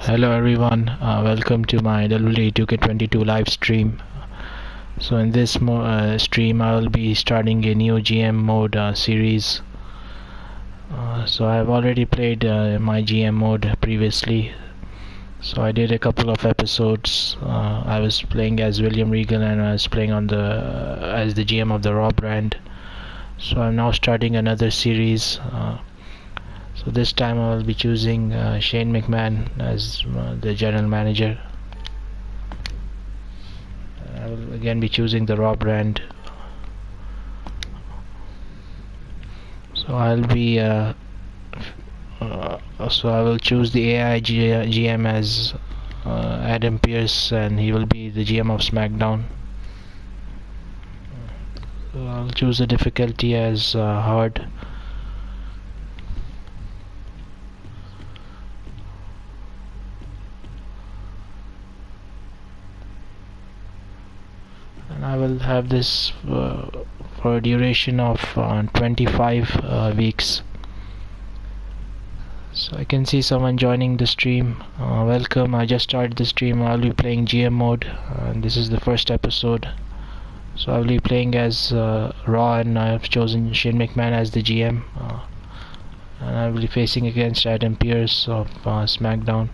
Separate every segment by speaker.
Speaker 1: Hello everyone, welcome to my WWE 2K22 live stream. So in this stream I will be starting a new GM mode series. So I have already played my GM mode previously. So I did a couple of episodes. I was playing as William Regal and I was playing on as the GM of the Raw brand. So I'm now starting another series. So this time I will be choosing Shane McMahon as the general manager. I will again be choosing the Raw brand. So I'll be so I will choose the AI GM as Adam Pearce, and he will be the GM of SmackDown. So I'll choose the difficulty as hard. And I will have this for a duration of 25 weeks. So I can see someone joining the stream. Welcome, I just started the stream. I'll be playing GM mode, and this is the first episode. So I'll be playing as Raw, and I have chosen Shane McMahon as the GM. And I will be facing against Adam Pearce of SmackDown.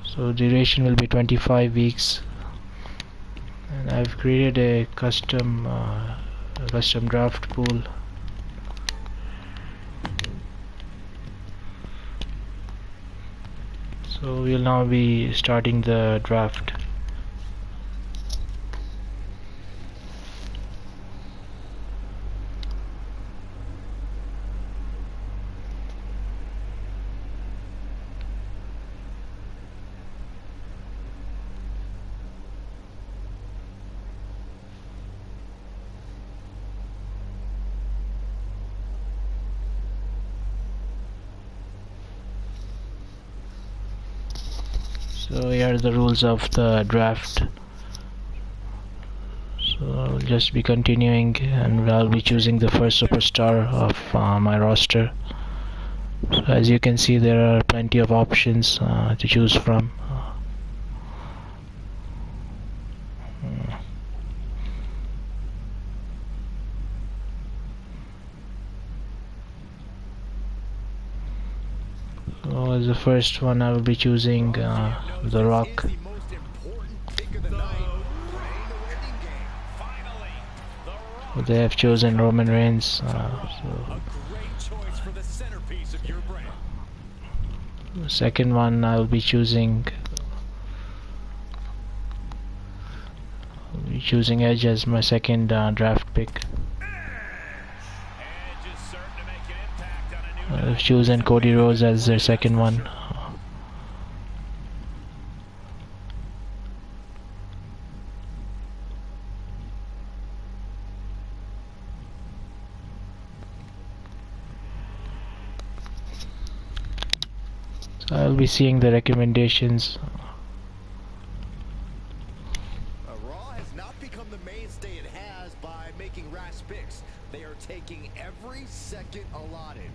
Speaker 1: So duration will be 25 weeks. And I've created a custom draft pool. So we'll now be starting the draft. So here are the rules of the draft. So I'll just be continuing, and I'll be choosing the first superstar of my roster. So as you can see, there are plenty of options to choose from. So as the first one, I will be choosing The Rock. So they have chosen Roman Reigns. The second one, I will be choosing Edge as my second draft pick. I've chosen Cody Rhodes as their second one. So I'll be seeing the recommendations.
Speaker 2: Raw has not become the mainstay it has by making rash picks. They are taking every second allotted.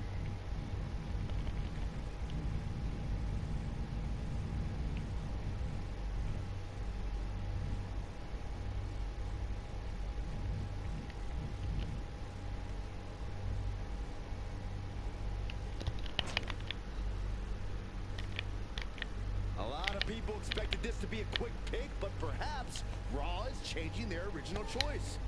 Speaker 2: People expected this to be a quick pick, but perhaps Raw is changing their original choice.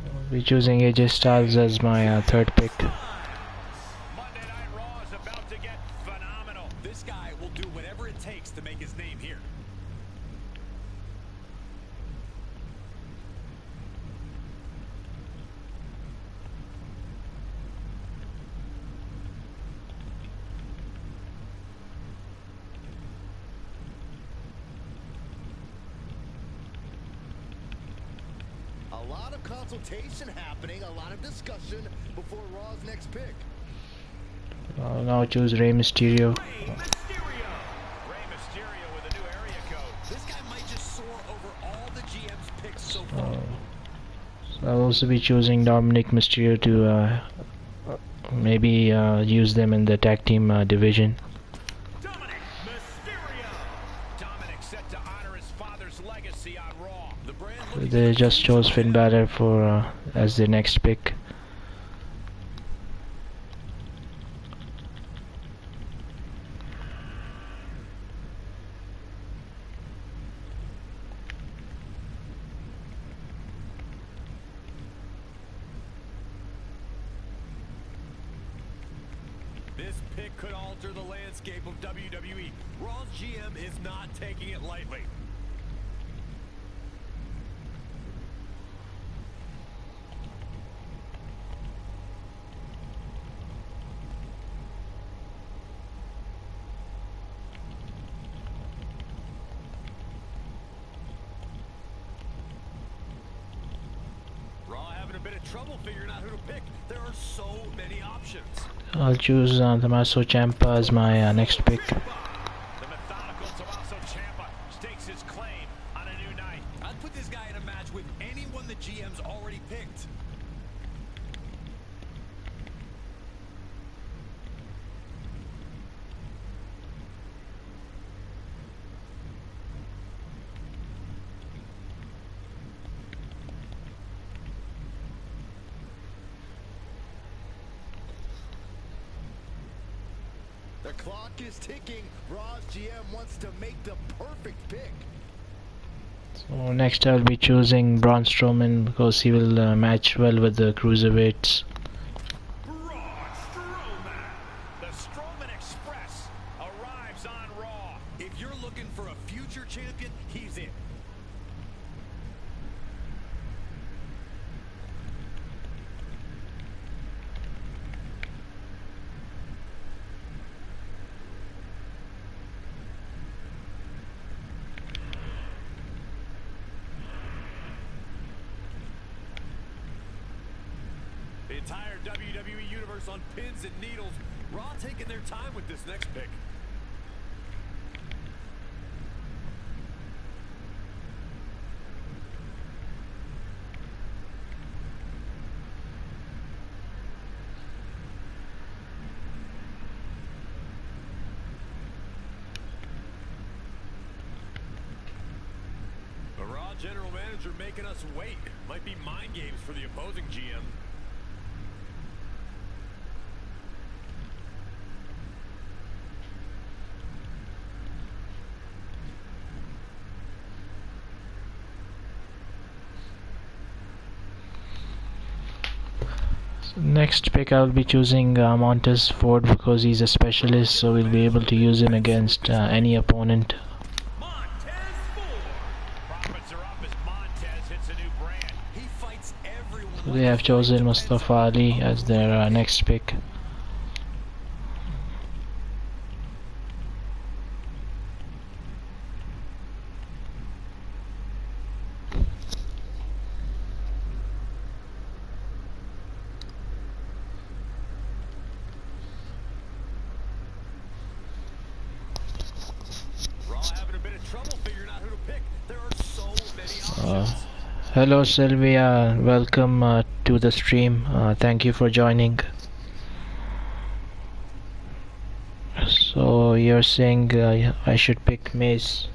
Speaker 1: I'll be choosing AJ Styles as my third pick.
Speaker 2: Monday Night Raw is about to get phenomenal. This guy will do whatever it takes to make his name here. A lot of consultation happening, a lot of discussion before Raw's next pick.
Speaker 1: I'll now choose Rey Mysterio.
Speaker 2: Rey Mysterio with a new area code. This guy might just soar over all the GM's picks so far.
Speaker 1: So I'll also be choosing Dominic Mysterio to maybe use them in the tag team division.
Speaker 2: Dominic Mysterio. Dominic set to honor his father's legacy on Raw. The brand looking
Speaker 1: They just chose Finn Balor for as their next pick.
Speaker 2: This pick could alter the landscape of WWE. Raw's GM is not taking it lightly. Raw having a bit of trouble figuring out who to pick. There are so many options.
Speaker 1: I'll choose Tommaso Ciampa as my next pick.
Speaker 2: The methodical Tommaso Ciampa stakes his claim on a new night. I'd put this guy in a match with anyone the GM's already picked. The clock is ticking. Raw's GM wants to make the perfect pick.
Speaker 1: So next I'll be choosing Braun Strowman because he will match well with the cruiserweights.
Speaker 2: Braun Strowman. The Strowman Express arrives on Raw. If you're looking for a future champion, he's it. The entire WWE Universe on pins and needles. Raw taking their time with this next pick. The Raw general manager making us wait. Might be mind games for the opposing GM.
Speaker 1: Next pick I'll be choosing Montez Ford because he's a specialist, so we'll be able to use him against any opponent.
Speaker 2: Montez Ford. Profits are up as Montez hits a new brand. He fights everyone.
Speaker 1: So they have chosen Mustafa Ali as their next pick.
Speaker 2: Raw having a bit of trouble figuring out who to pick. There are so many options.
Speaker 1: Hello Sylvia, welcome to the stream. Thank you for joining. So you're saying I should pick Mace.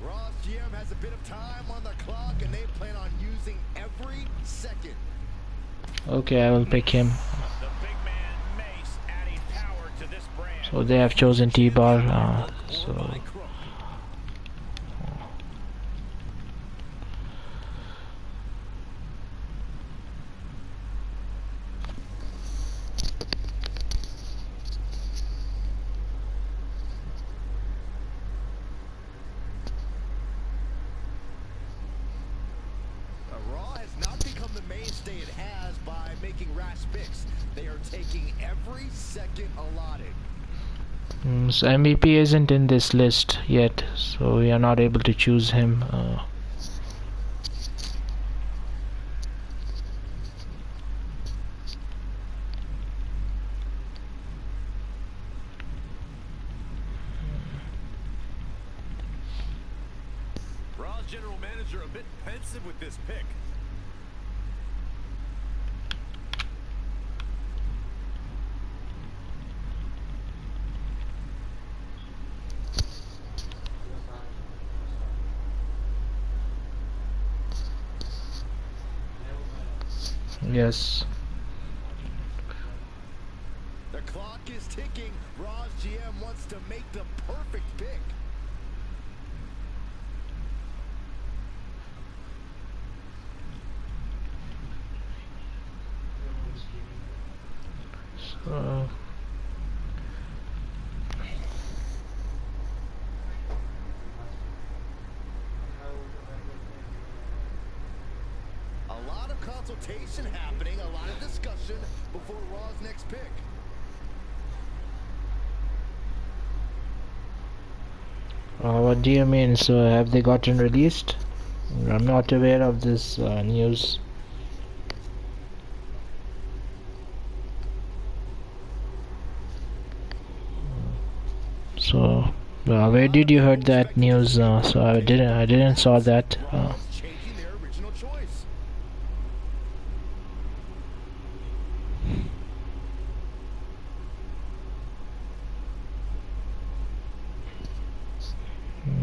Speaker 2: Raw's GM has a bit of time on the clock, and they plan on using every second.
Speaker 1: Okay, I will pick him.
Speaker 2: The big man Mace adding power to this brand.
Speaker 1: So they have chosen T-Bar. So
Speaker 2: Raw has not become the mainstay it has by making rash picks. They are taking every second allotted.
Speaker 1: So MVP isn't in this list yet, so we are not able to choose him.
Speaker 2: general manager a bit pensive with this pick.
Speaker 1: Yes.
Speaker 2: The clock is ticking. Raw's GM wants to make the perfect pick.
Speaker 1: So
Speaker 2: A lot of consultation happening, a lot of discussion before Raw's next pick.
Speaker 1: what do you mean? So have they gotten released? I'm not aware of this news. So where did you heard that news? So I didn't saw that.
Speaker 2: Changing their original choice.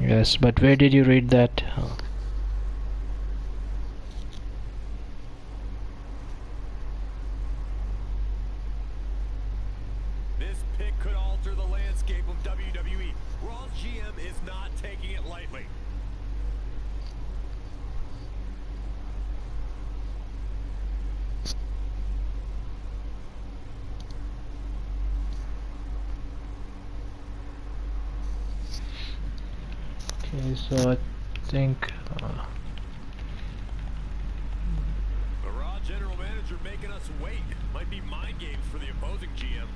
Speaker 1: Yes, but where did you read that?
Speaker 2: This pick could alter the landscape of WWE. Raw's GM is not taking it lightly.
Speaker 1: Okay, so I think
Speaker 2: The Raw general manager making us wait. Might be mind games for the opposing GM.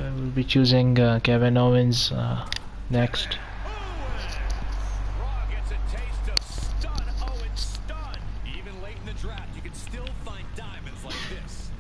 Speaker 1: I will be choosing Kevin Owens next.
Speaker 2: Raw gets a taste of stun. Owens stun. Even late in the draft, you can still find diamonds like this.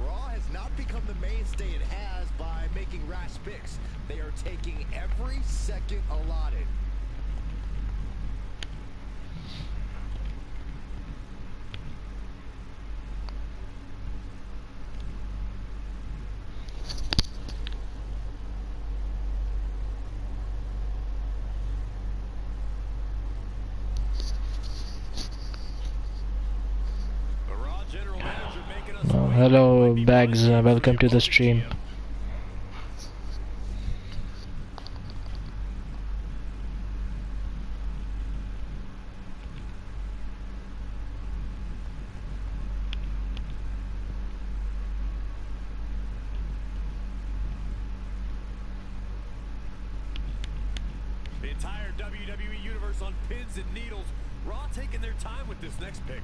Speaker 2: Raw has not become the mainstay it has by making rash picks. They are taking every second allotted. The Raw general manager making us wait.
Speaker 1: Hello,
Speaker 2: Might be
Speaker 1: Bags.
Speaker 2: mind games
Speaker 1: Welcome
Speaker 2: for
Speaker 1: to the
Speaker 2: opposing
Speaker 1: stream.
Speaker 2: GM. The entire WWE universe on pins and needles. Raw taking their time with this next pick.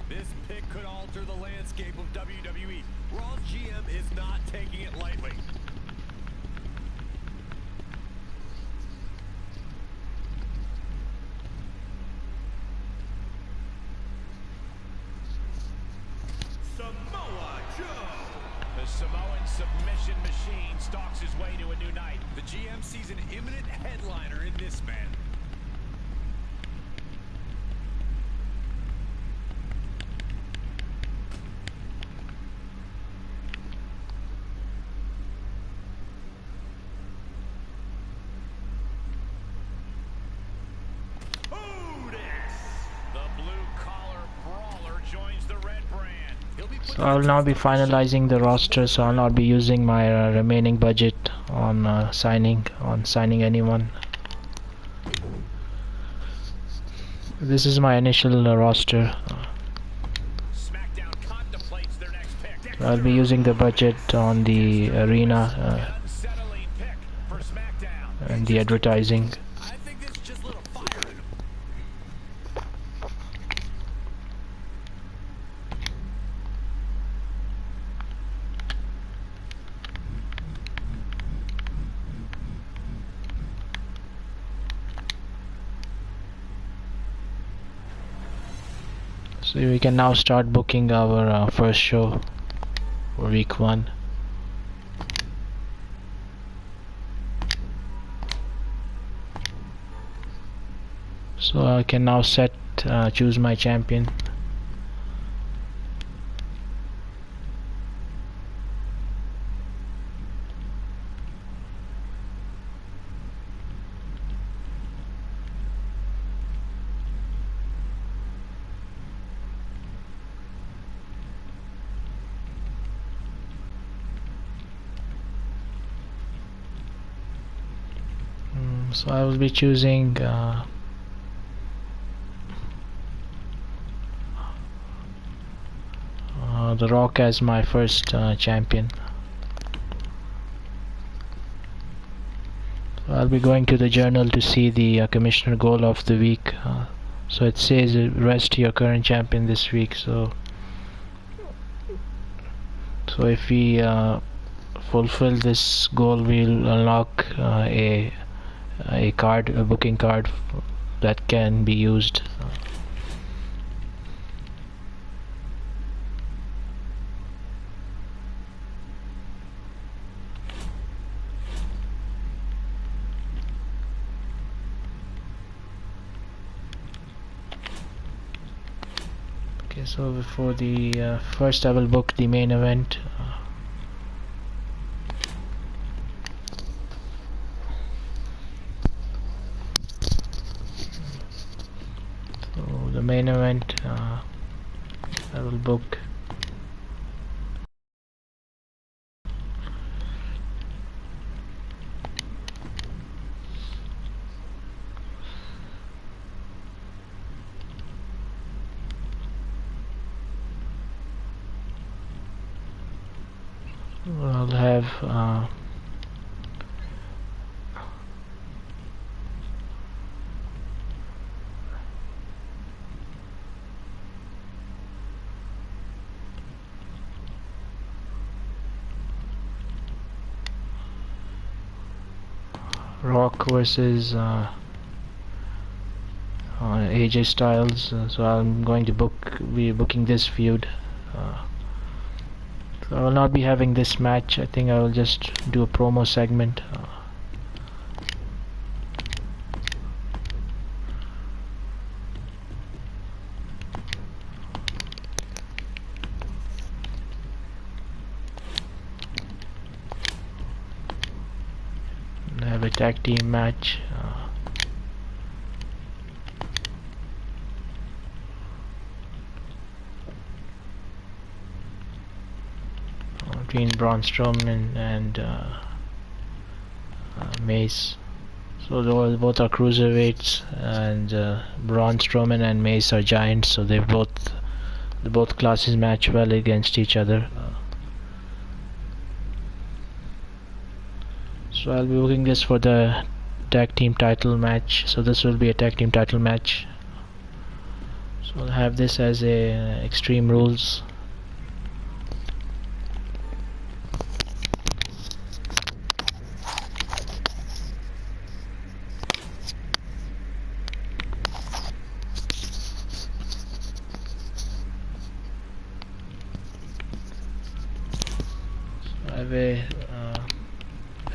Speaker 2: This pick could alter the landscape of WWE. Raw's GM is not taking it lightly. Samoa Joe. The Samoan submission machine stalks his way to a new night. The GM sees an imminent headliner in this man.
Speaker 1: So I'll now be finalizing the roster, so I'll not be using my remaining budget on signing anyone. This is my initial roster.
Speaker 2: SmackDown contemplates their next pick.
Speaker 1: I'll be using the budget on the arena
Speaker 2: An unsettling pick for SmackDown.
Speaker 1: and the advertising.
Speaker 2: I think this is just a little fire in him.
Speaker 1: So we can now start booking our first show for week 1. So I can now choose my champion. So I will be choosing The Rock as my first champion. So I'll be going to the journal to see the commissioner goal of the week. So it says rest your current champion this week. So if we fulfill this goal, we'll unlock a booking card that can be used. Okay, so before the first I will book the main event. So the main event I will book I'll have Rock versus AJ Styles. So I'm going to be booking this feud. So I will not be having this match. I think I will just do a promo segment. I have a tag team match. Between Braun Strowman and Mace. So both are cruiserweights, and Braun Strowman and Mace are giants. So the both classes match well against each other. So I'll be booking this for the tag team title match. So this will be a tag team title match. So I'll have this as a Extreme Rules.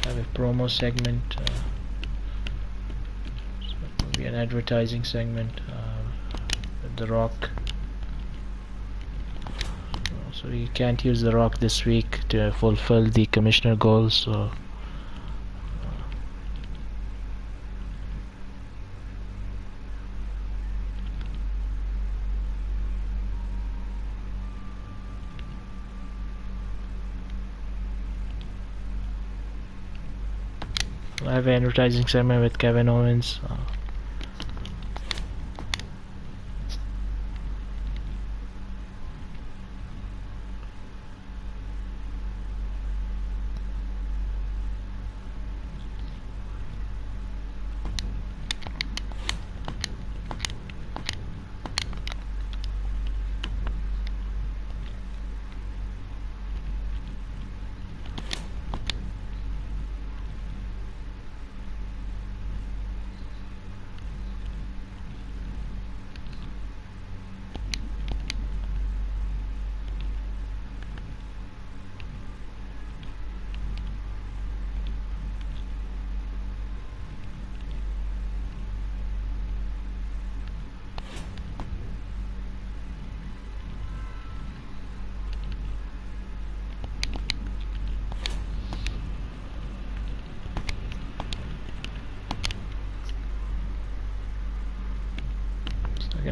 Speaker 1: Have a promo segment. So it will be an advertising segment with The Rock. So you can't use The Rock this week to fulfill the commissioner goals. So I have an advertising segment with Kevin Owens.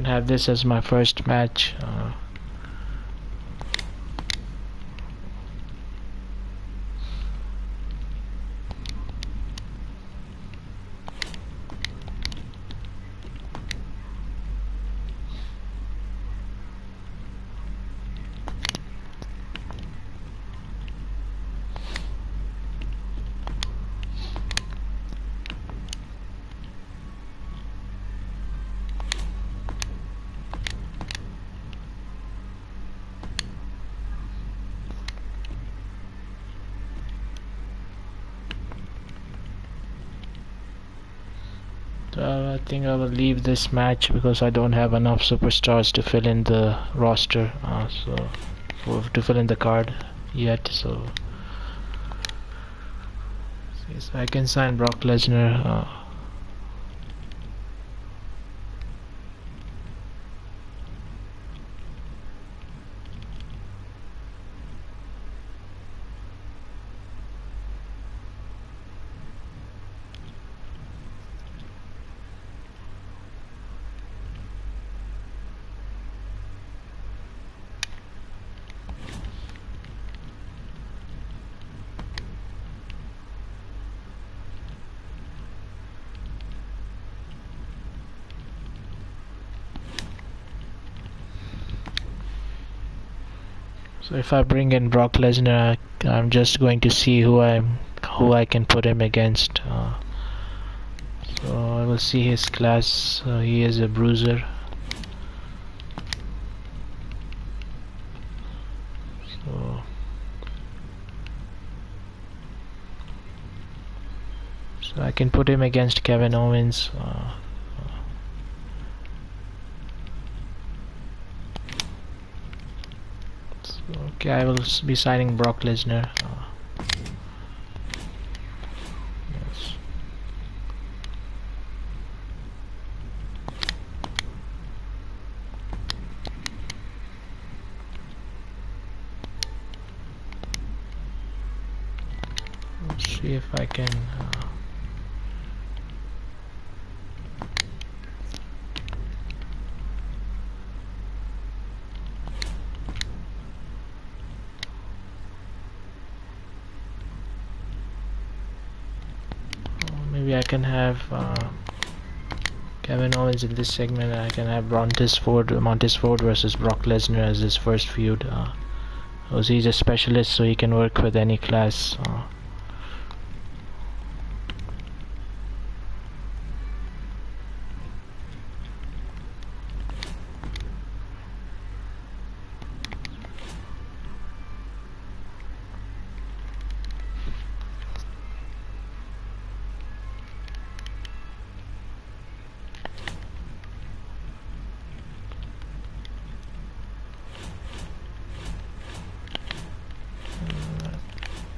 Speaker 1: don't have this as my first match. I think I will leave this match because I don't have enough superstars to fill in the roster, to fill in the card yet. So yes, I can sign Brock Lesnar. So if I bring in Brock Lesnar, I'm just going to see who I can put him against. So I will see his class. He is a bruiser. So I can put him against Kevin Owens. Okay, I will be signing Brock Lesnar. Yes. Let's see if I can. Maybe I can have Kevin Owens in this segment. I can have Montez Ford versus Brock Lesnar as his first feud. Because he's a specialist, so he can work with any class.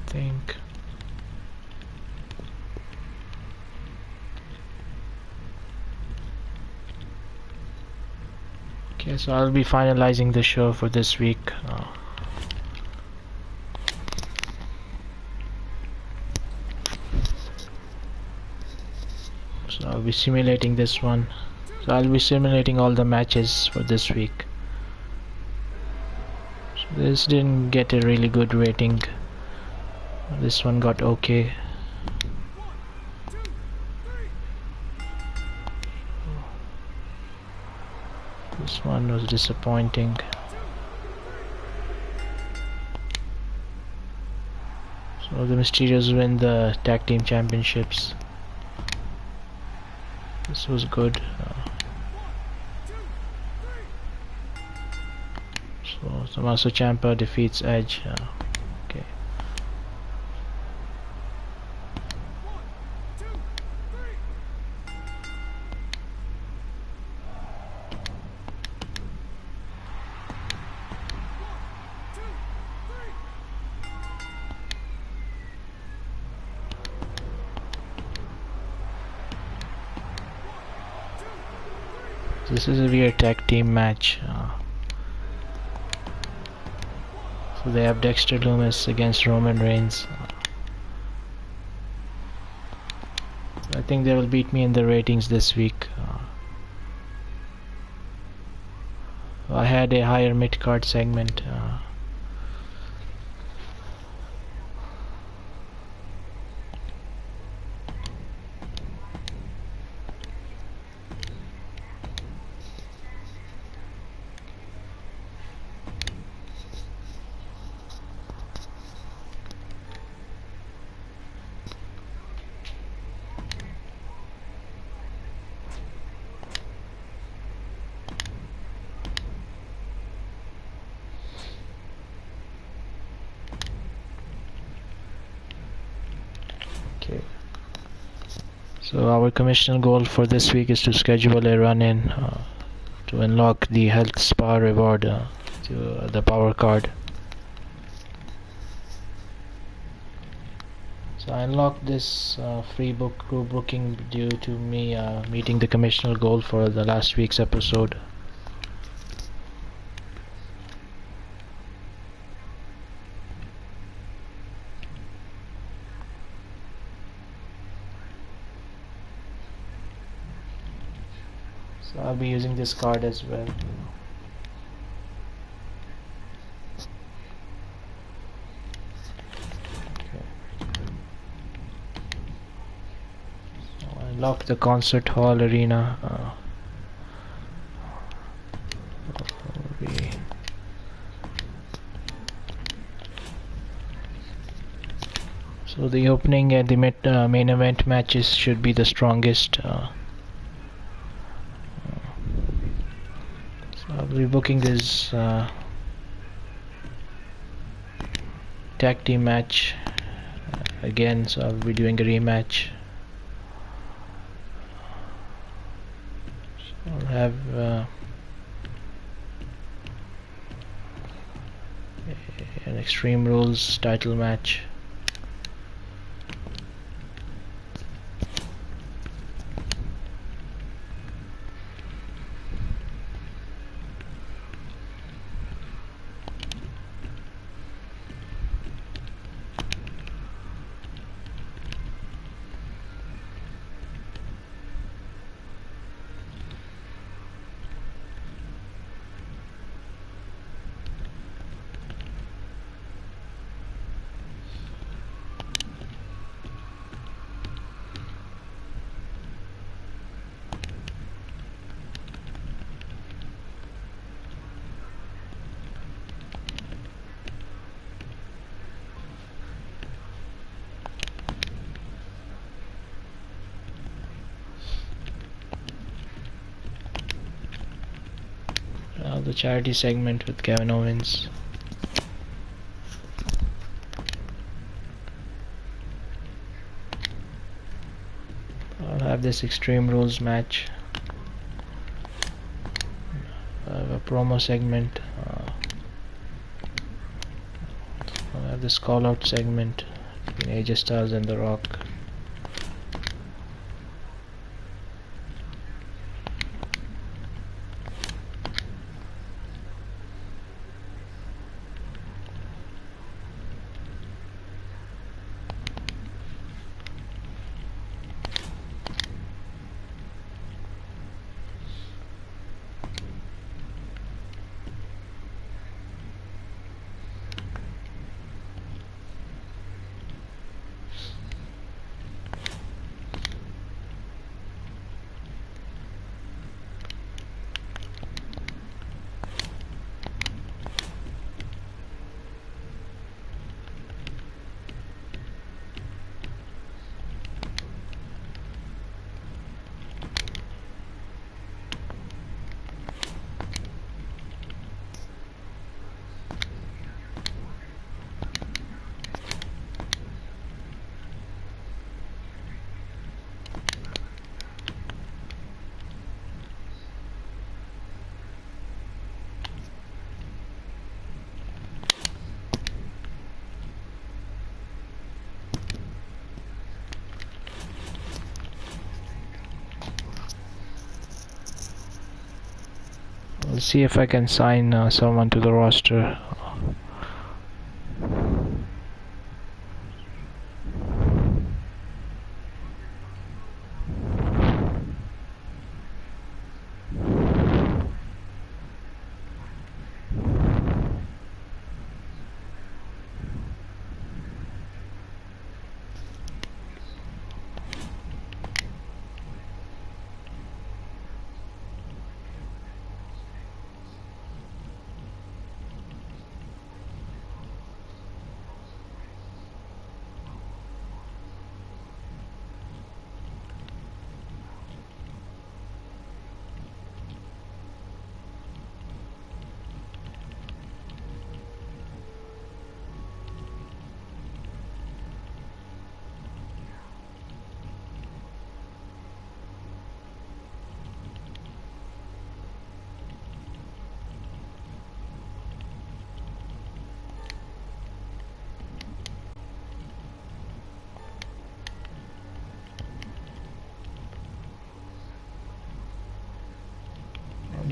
Speaker 1: Think. Okay, so I'll be finalizing the show for this week. So I'll be simulating this one. So I'll be simulating all the matches for this week. So this didn't get a really good rating. This one got okay. This one was disappointing. So the Mysterios win the tag team championships. This was good. So Tommaso Ciampa defeats Edge. Okay. This is a weird tag team match. So they have Dexter Lumis against Roman Reigns. So I think they will beat me in the ratings this week. I had a higher mid-card segment. Okay. So our commissioner goal for this week is to schedule a run-in to unlock the health spa reward to the power card. So I unlocked this free group booking due to me meeting the commissioner goal for the last week's episode. So I'll be using this card as well. Unlock the concert hall arena. So the opening and the main event matches should be the strongest. So I'll be booking this tag team match again. So I'll be doing a rematch. I'll have an Extreme Rules title match. The charity segment with Kevin Owens. I'll have this Extreme Rules match. I have a promo segment. I'll have this call out segment between AJ Styles and The Rock. I'll see if I can sign someone to the roster.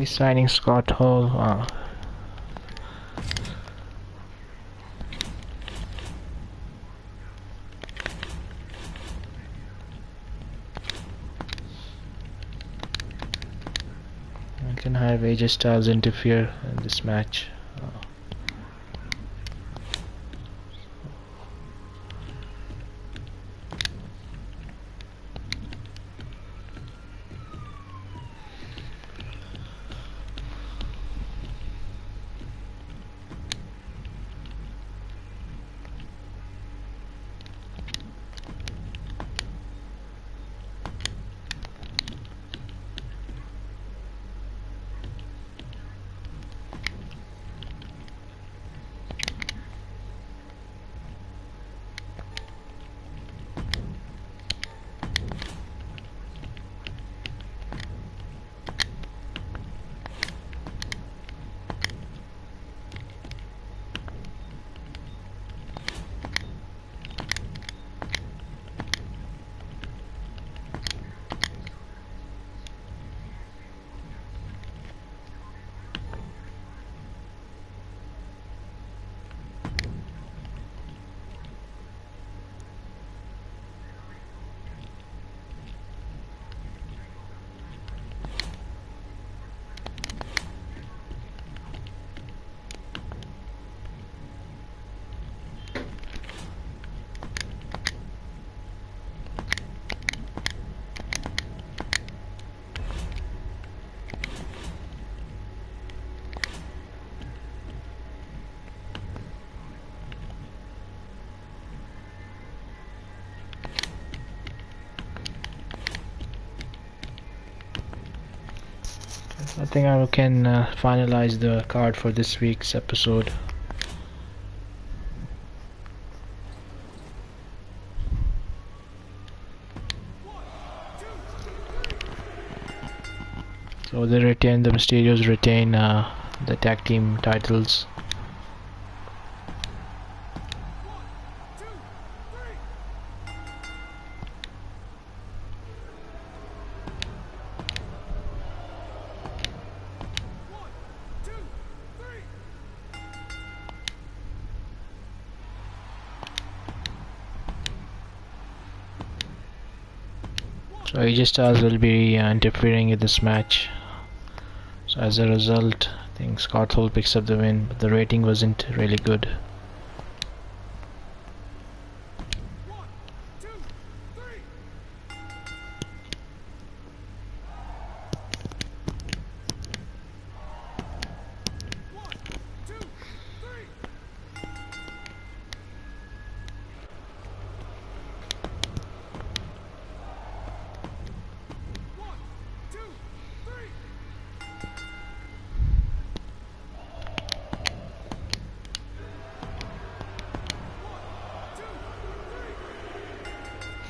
Speaker 1: He's signing Scott Hall. I can have AJ Styles interfere in this match. I think I can finalize the card for this week's episode. So they retain, the Mysterios retain the tag team titles. So AJ Styles will be interfering in this match. So as a result, I think Scott Hall picks up the win, but the rating wasn't really good.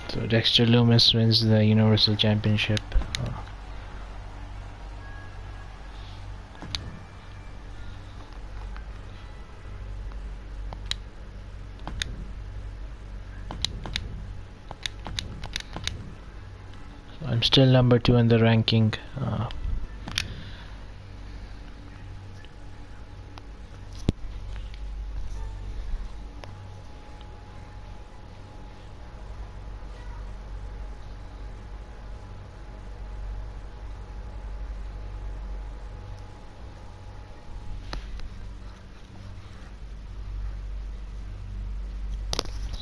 Speaker 1: So Dexter Lumis wins the Universal Championship. So I'm still number 2 in the ranking.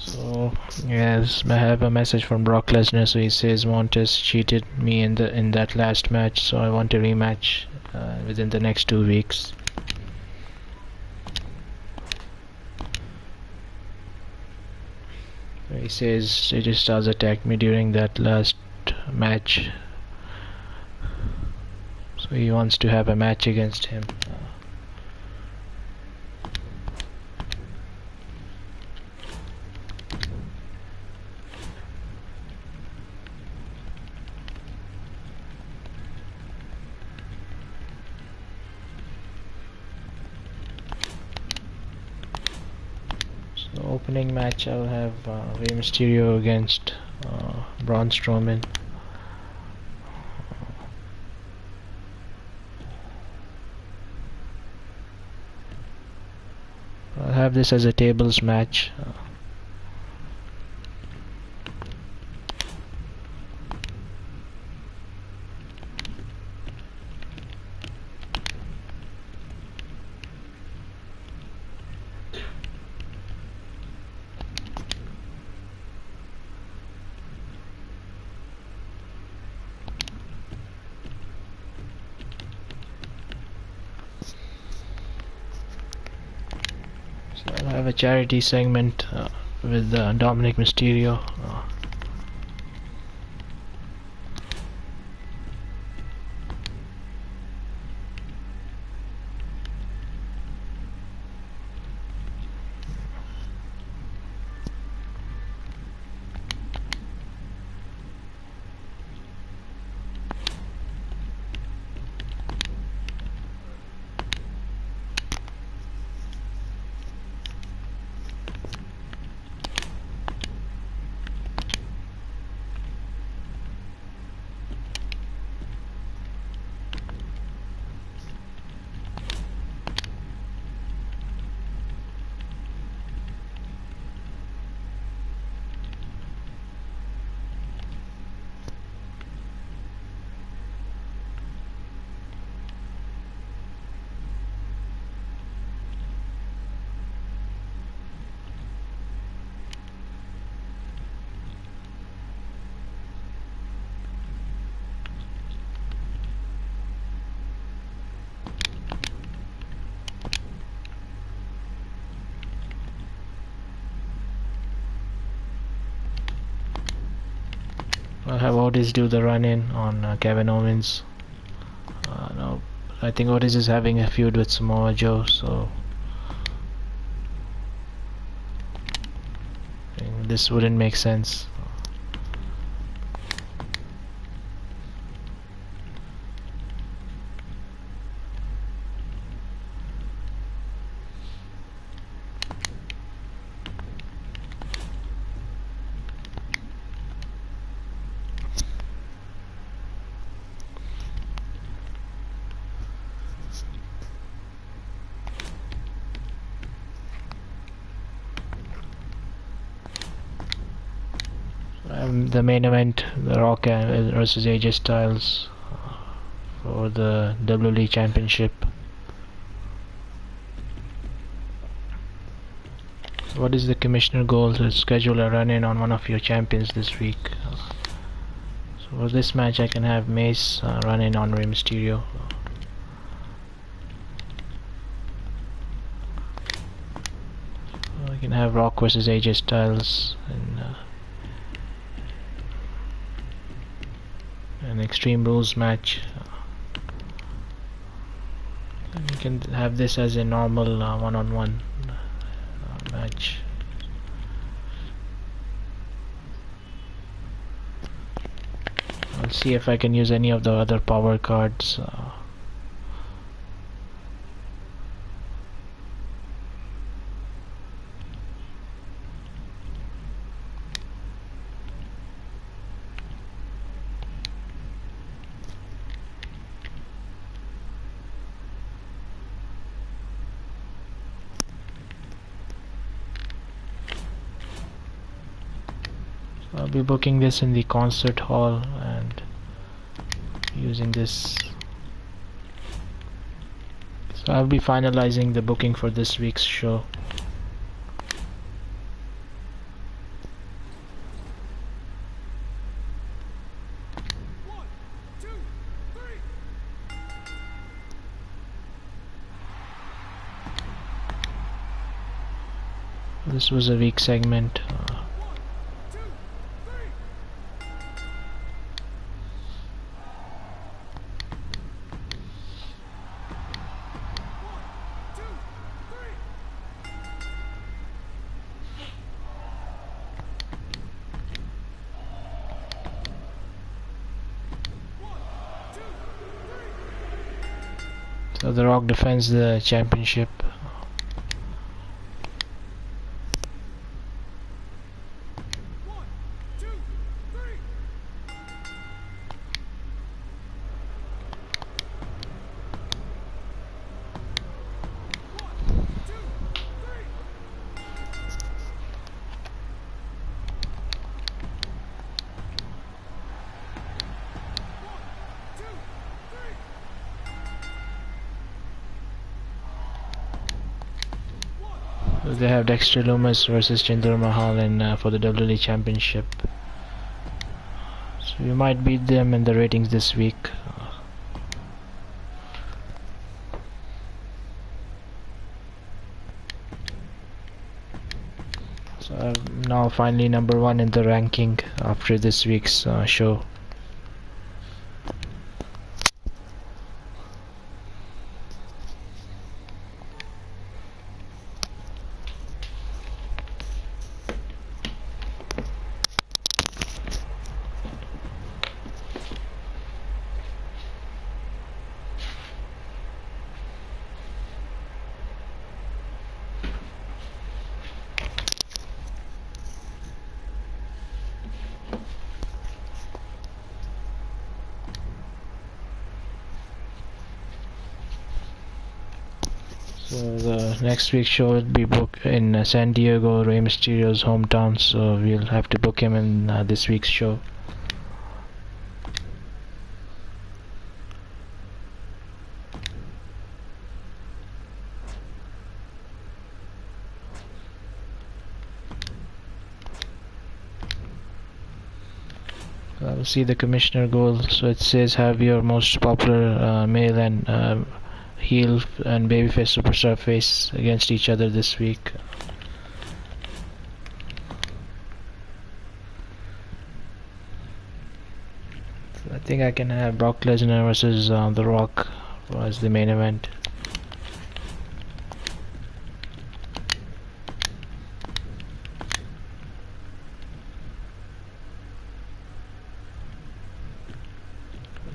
Speaker 1: So yes, I have a message from Brock Lesnar. So he says Montez cheated me in that last match, so I want a rematch within the next 2 weeks. So he says AJ Styles attacked me during that last match, so he wants to have a match against him. Opening match, I'll have Rey Mysterio against Braun Strowman. have this as a tables match. I have a charity segment with Dominic Mysterio. I'll have Otis do the run-in on Kevin Owens. No, I think Otis is having a feud with Samoa Joe, so this wouldn't make sense. The main event, The Rock versus AJ Styles for the WWE Championship. What is the commissioner goal? To schedule a run-in on one of your champions this week. So for this match I can have Mace run in on Rey Mysterio. I can have Rock versus AJ Styles and an Extreme Rules match. And you can have this as a normal one-on-one match. I'll see if I can use any of the other power cards. I'll be booking this in the concert hall and using this. So I'll be finalizing the booking for this week's show.
Speaker 2: One, two, three.
Speaker 1: This was a week segment. So The Rock defends the championship.
Speaker 2: One, two, three. One, two, three.
Speaker 1: they have Dexter Lumis versus Jinder Mahal for the WWE Championship. So you might beat them in the ratings this week. So I'm now finally number 1 in the ranking after this week's show. So the next week's show will be booked in San Diego, Rey Mysterio's hometown, so we'll have to book him in this week's show. I'll see the commissioner goal. So it says have your most popular male and heel and babyface superstar face against each other this week. So I think I can have Brock Lesnar versus The Rock as the main event.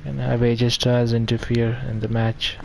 Speaker 1: And have AJ Styles interfere in the match.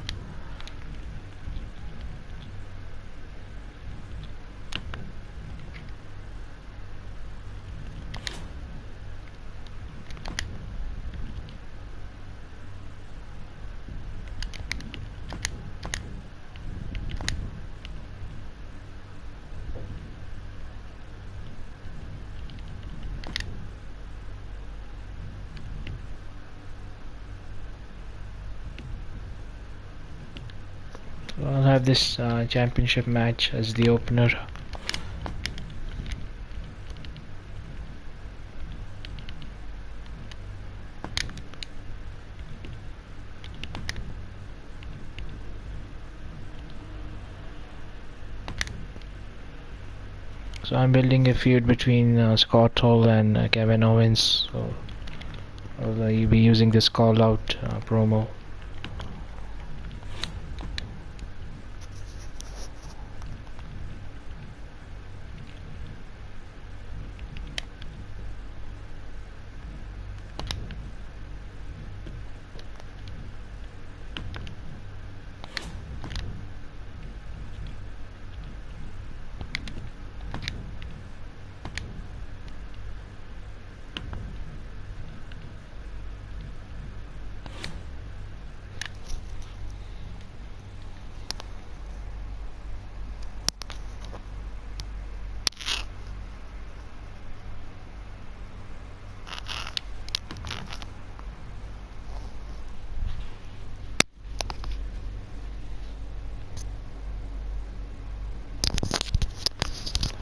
Speaker 1: I'll have this championship match as the opener. So I'm building a feud between Scott Hall and Kevin Owens. So I'll be using this call out promo.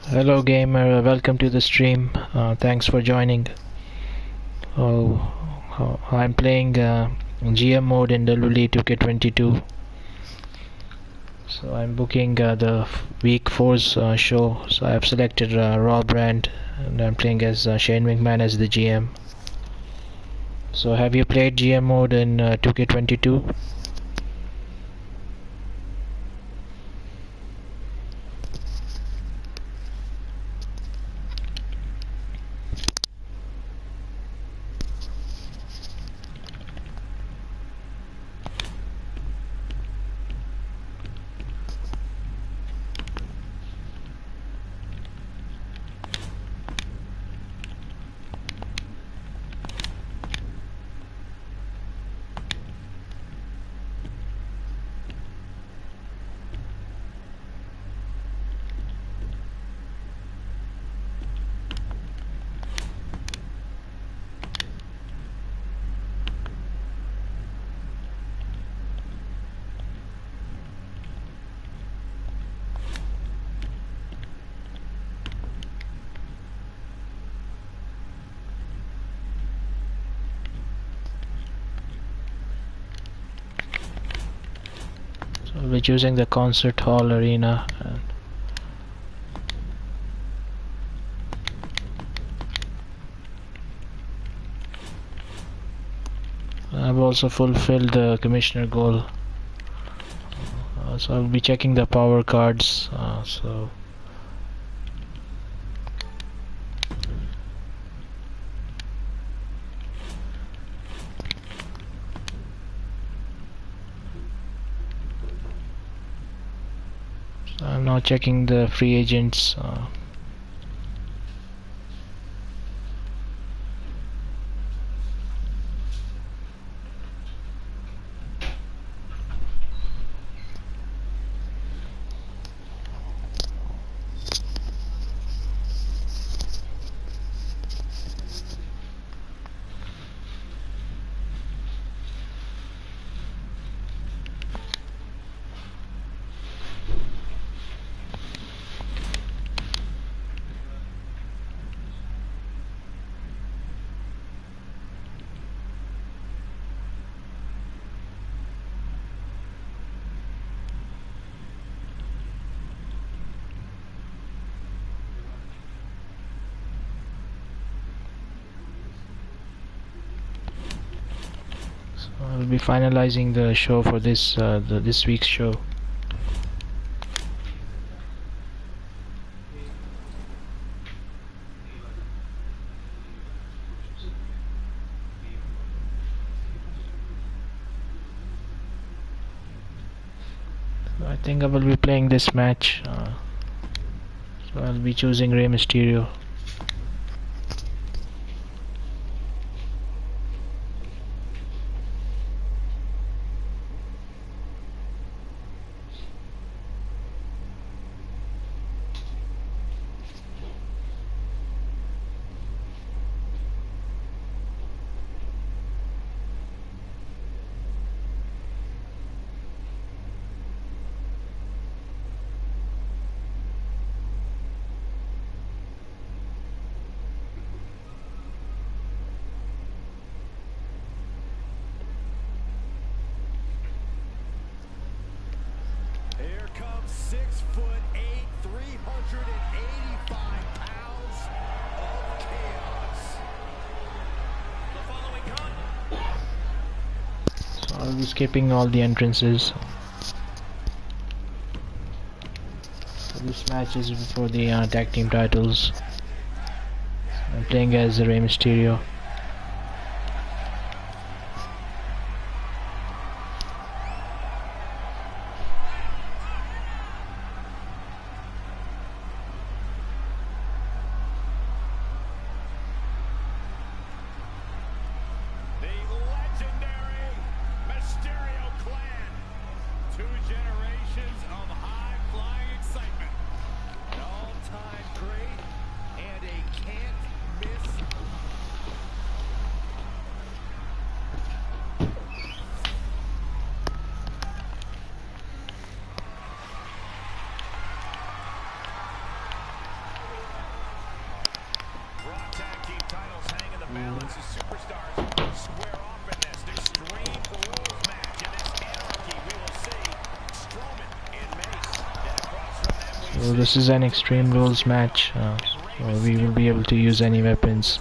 Speaker 1: Hello gamer, welcome to the stream. Thanks for joining. I'm playing GM mode in WWE 2K22. So I'm booking the week 4's show. So I've selected Raw brand and I'm playing as Shane McMahon as the GM. So have you played GM mode in 2K22? choosing the concert hall arena. And I've also fulfilled the commissioner goal. So I'll be checking the power cards. So I'm now checking the free agents. I'll be finalizing the show for this this week's show. So I think I will be playing this match. So I'll be choosing Rey Mysterio.
Speaker 2: Here comes 6'8", 385 pounds of chaos. The following
Speaker 1: So I'll be skipping all the entrances. So this match is for the tag team titles. I'm playing as Rey Mysterio. So this is an Extreme Rules match, so we will be able to use any weapons.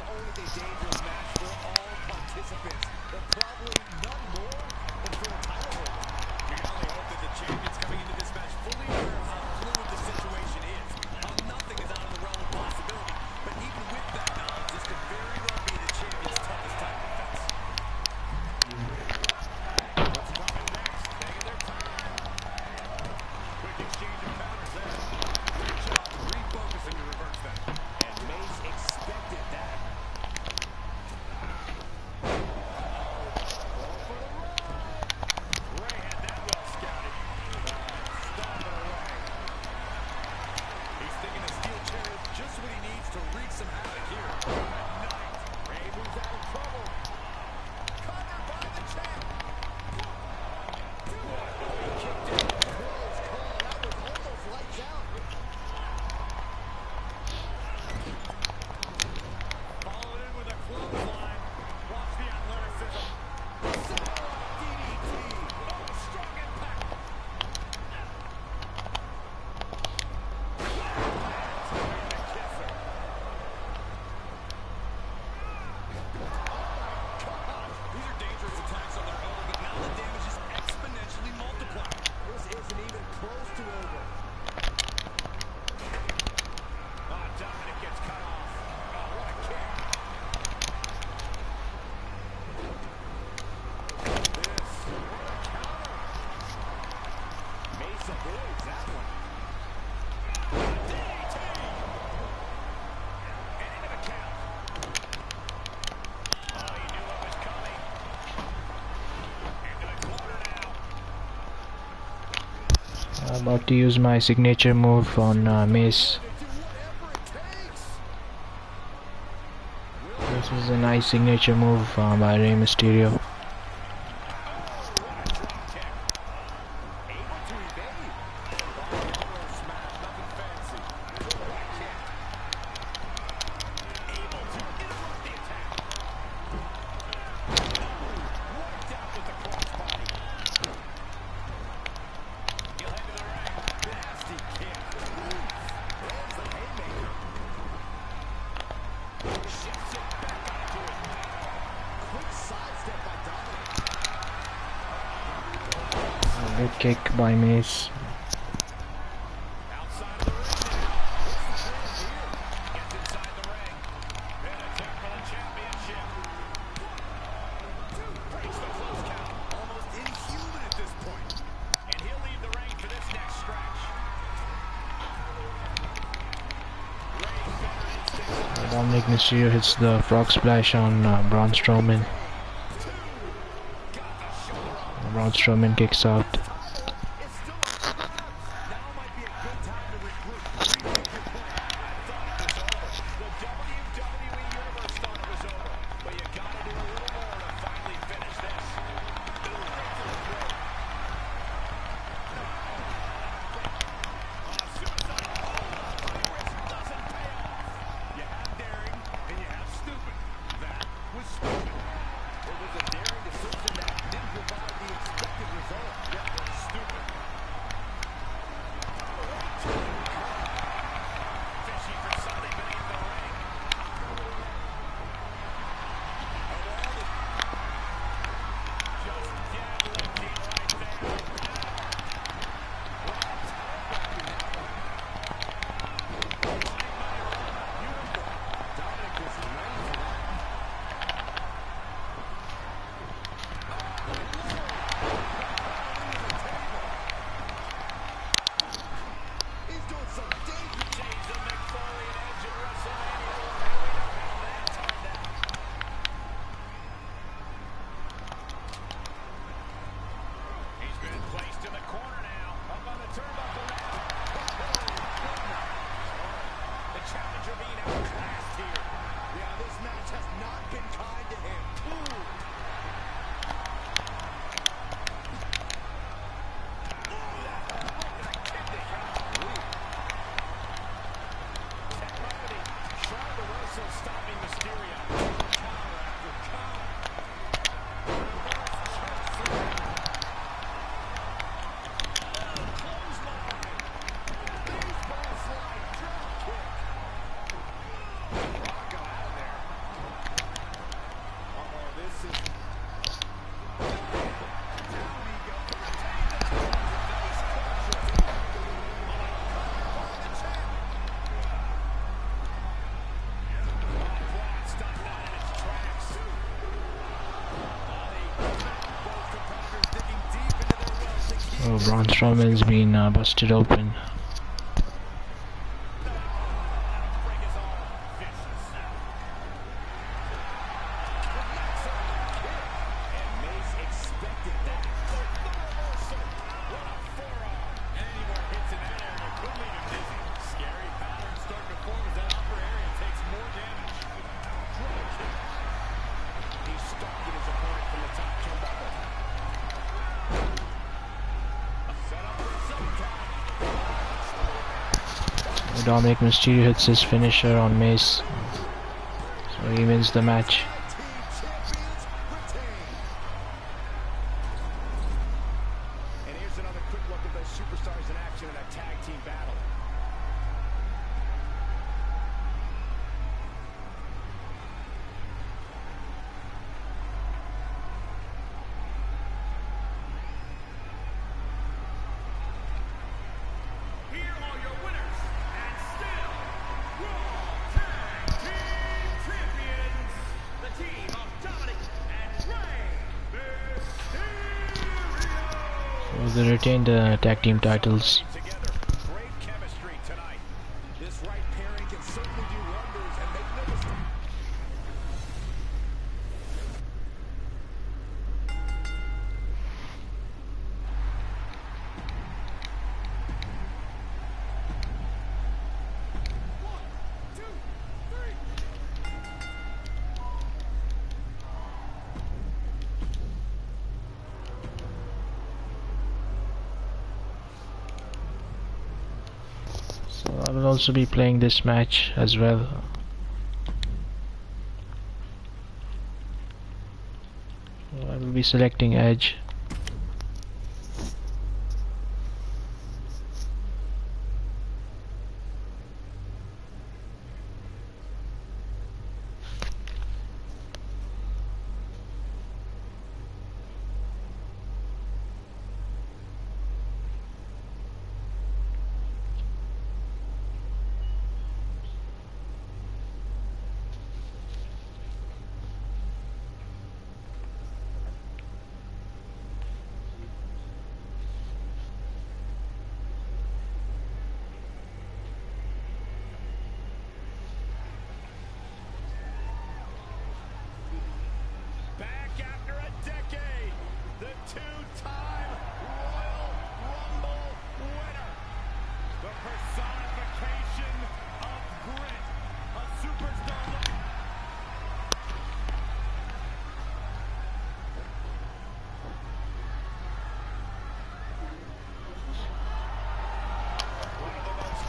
Speaker 1: About to use my signature move on Mace. This is a nice signature move by Rey Mysterio. Good kick by Mace. Dominic Mysterio hits the frog splash on Braun Strowman. Braun Strowman kicks out. Oh, Braun Strowman's been busted open. Dominic Mysterio hits his finisher on Mace, so he wins the match.
Speaker 2: And here's another quick look at those superstars in action in a tag team battle.
Speaker 1: They retained the tag team titles.
Speaker 2: Great chemistry tonight. This right pairing can certainly do wonders and make no mistake.
Speaker 1: So I will also be playing this match as well. So I will be selecting Edge.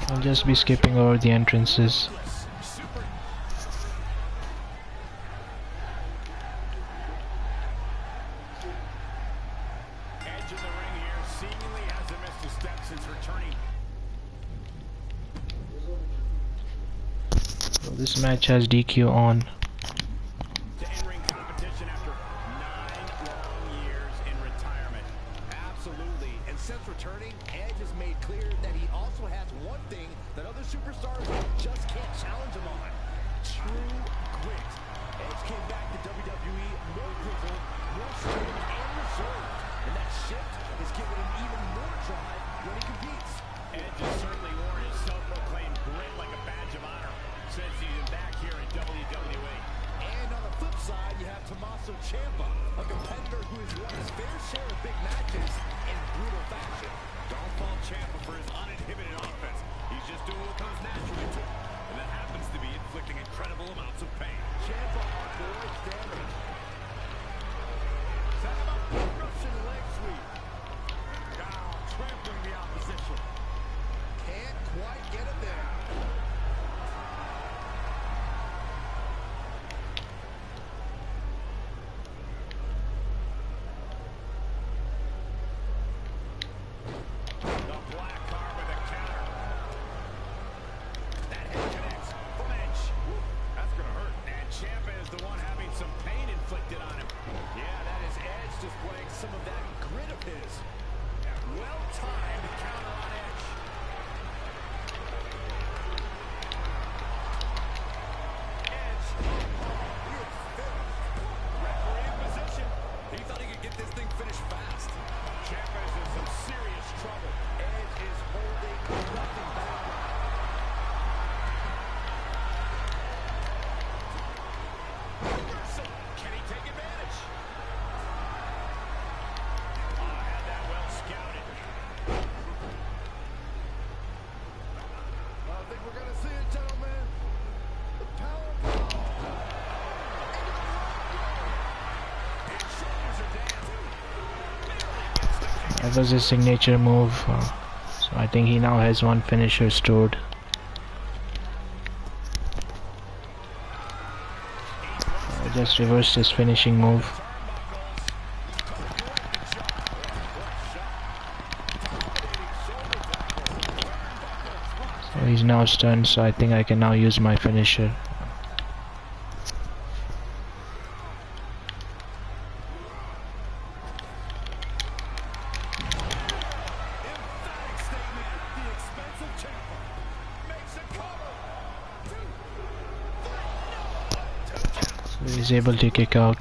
Speaker 1: I'll just be skipping over the entrances.
Speaker 2: Edge in the ring here, seemingly hasn't missed a step since returning.
Speaker 1: So this match has DQ on.
Speaker 2: To in-ring competition after 9 long years in retirement. Absolutely. And since returning, Edge has made clear that he also has one thing that other superstars just can't challenge him on. True grit. Edge came back to WWE more grizzled, more straight, and reserved. And that shift has given him even more drive when he competes. Edge has certainly worn his self-proclaimed grit like a badge of honor since he's been back here in WWE. And on the flip side, you have Tommaso Ciampa, a competitor who has won his fair share of big matches in brutal fashion. Don't fault Ciampa for his uninhibited offense. He's just doing what comes naturally to him. And that happens to be inflicting incredible amounts of pain. Ciampa avoids damage. Set him up for a Russian leg sweep. Now trampling the opposition. Can't quite get it there.
Speaker 1: That was his signature move, so I think he now has one finisher stored. I just reversed his finishing move. So he's now stunned, so I think I can now use my finisher. He's able to kick out.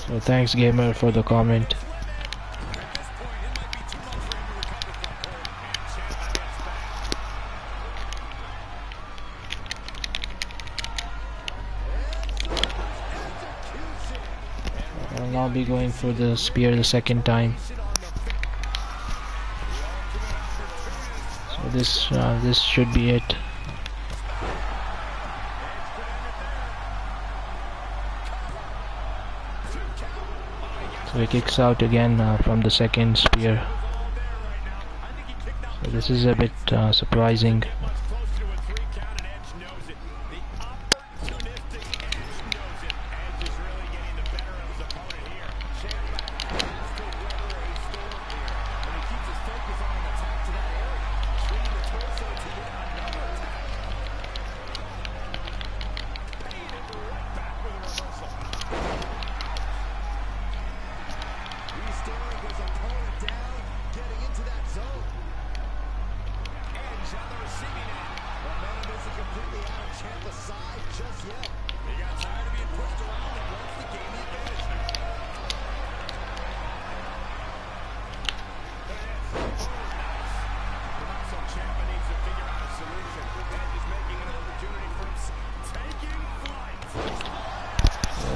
Speaker 1: So thanks Gamer for the comment. I'll now be going for the spear the second time. this should be it. So he kicks out again from the second spear. So this is a bit surprising.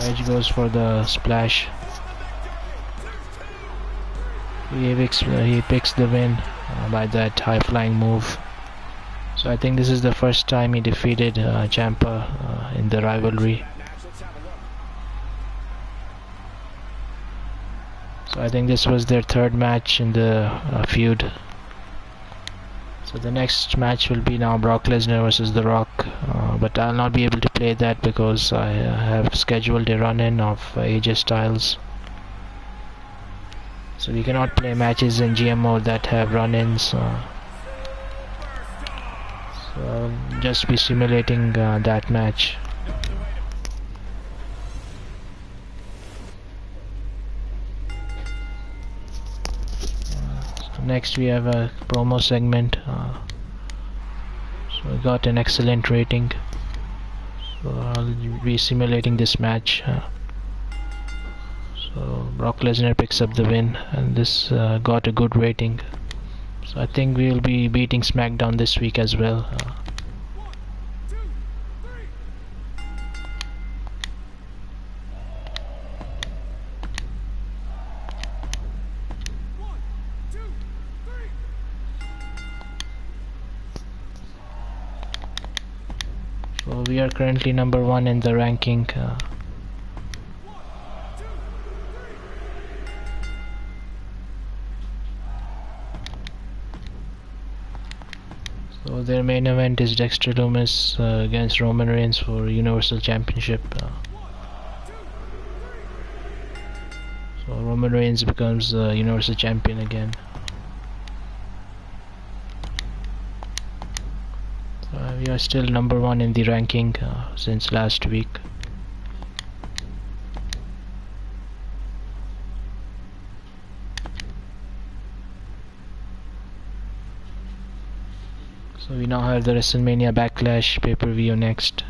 Speaker 1: Edge goes for the splash. He picks the win by that high-flying move. So I think this is the first time he defeated Ciampa in the rivalry. So I think this was their third match in the feud. So the next match will be now Brock Lesnar versus The Rock, but I'll not be able to play that because I have scheduled a run-in of AJ Styles. So we cannot play matches in GM mode that have run-ins. So I'll just be simulating that match. Next we have a promo segment. So we got an excellent rating. So I'll be simulating this match. So Brock Lesnar picks up the win, and this got a good rating. So I think we'll be beating SmackDown this week as well. So we are currently number 1 in the ranking. So their main event is Dexter Lumis against Roman Reigns for Universal Championship. So Roman Reigns becomes the Universal Champion again. We are still number 1 in the ranking since last week. So we now have the Wrestlemania Backlash pay-per-view next.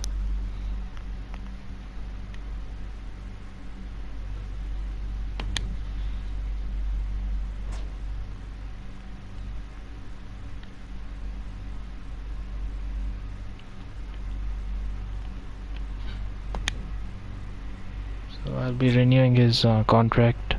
Speaker 1: So I'll be renewing his contract.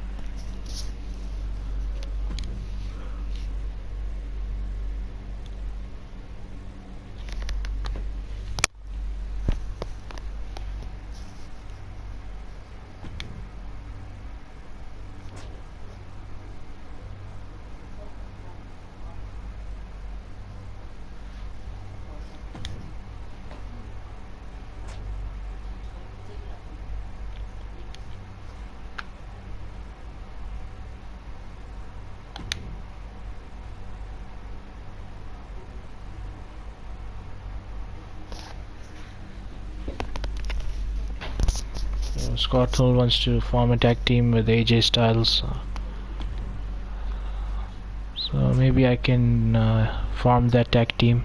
Speaker 1: Scott Hall wants to form a tag team with AJ Styles. So maybe I can form that tag team.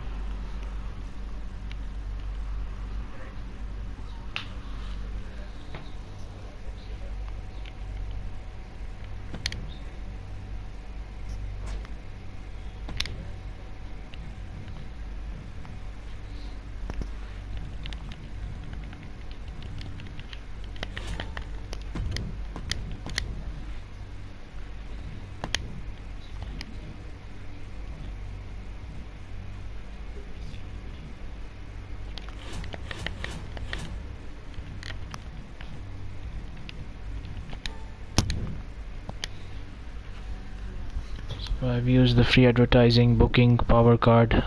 Speaker 1: I've used the free advertising booking power card.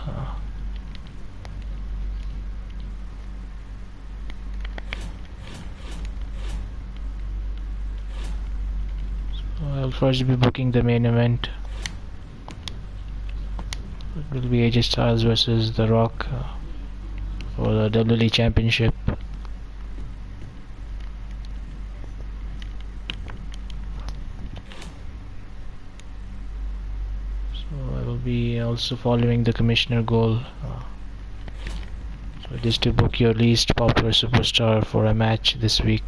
Speaker 1: So I'll first be booking the main event. It will be AJ Styles versus The Rock for the WWE Championship. So I will be also following the commissioner goal. So it is to book your least popular superstar for a match this week.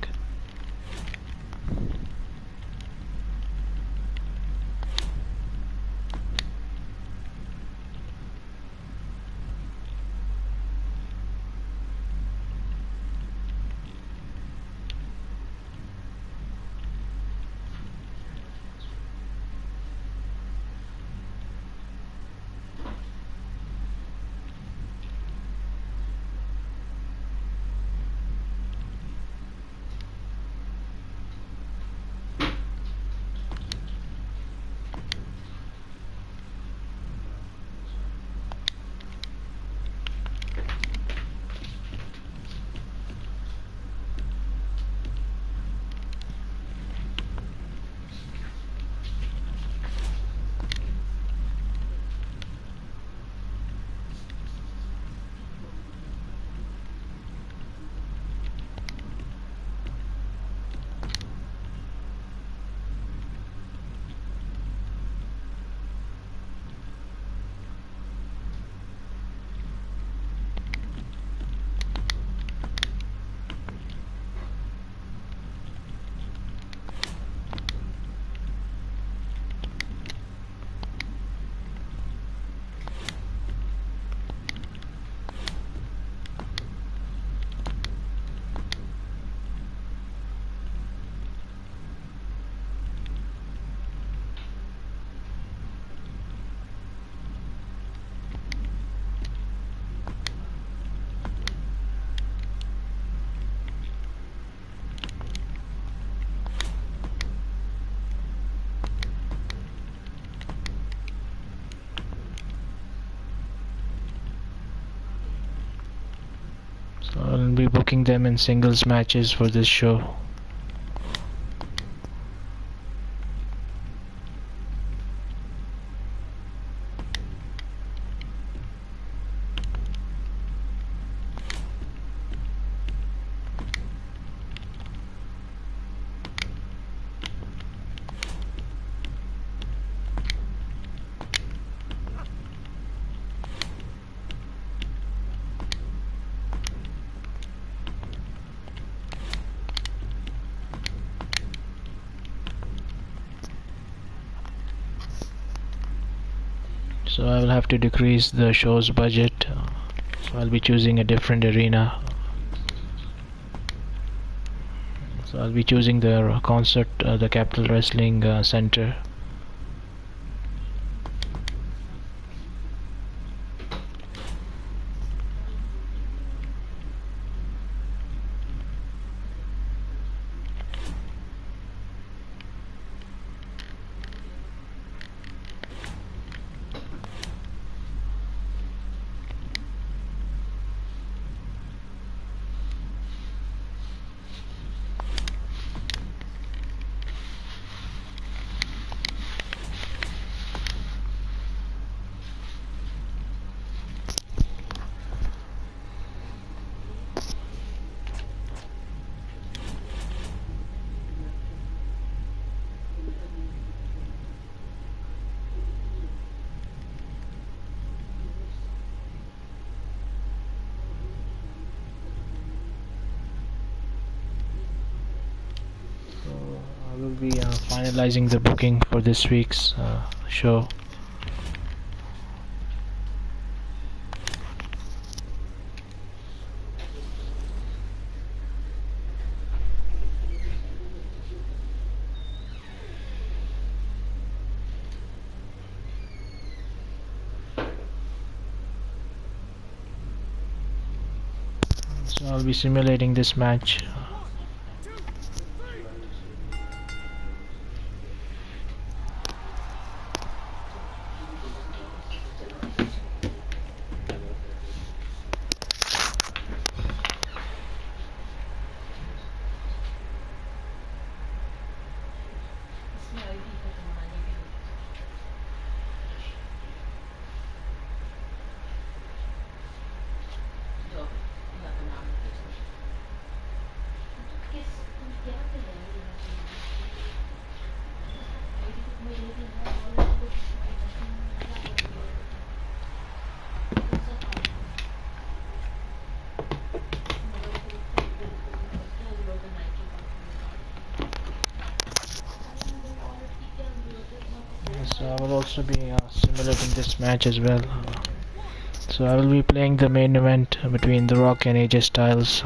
Speaker 1: So I'll be booking them in singles matches for this show. So I will have to decrease the show's budget. So I'll be choosing a different arena. So I'll be choosing the concert, the Capital Wrestling Center. I will be finalizing the booking for this week's show. So I'll be simulating this match. also be similar in this match as well. So I will be playing the main event between The Rock and AJ Styles.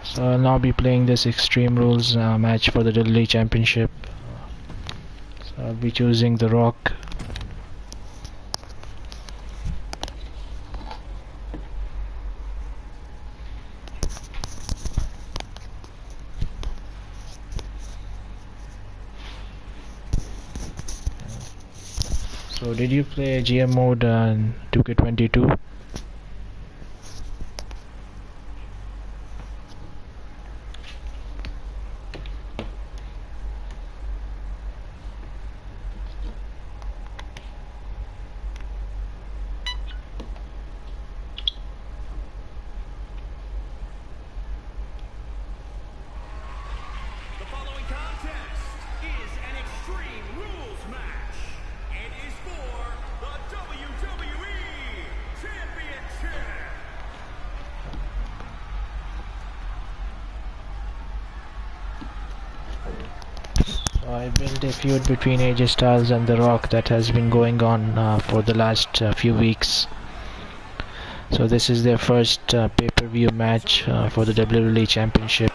Speaker 1: So I'll now be playing this Extreme Rules match for the WWE Championship. So I'll be choosing The Rock. So did you play GM mode in 2K22? I built a feud between AJ Styles and The Rock that has been going on for the last few weeks. So this is their first pay-per-view match for the WWE Championship.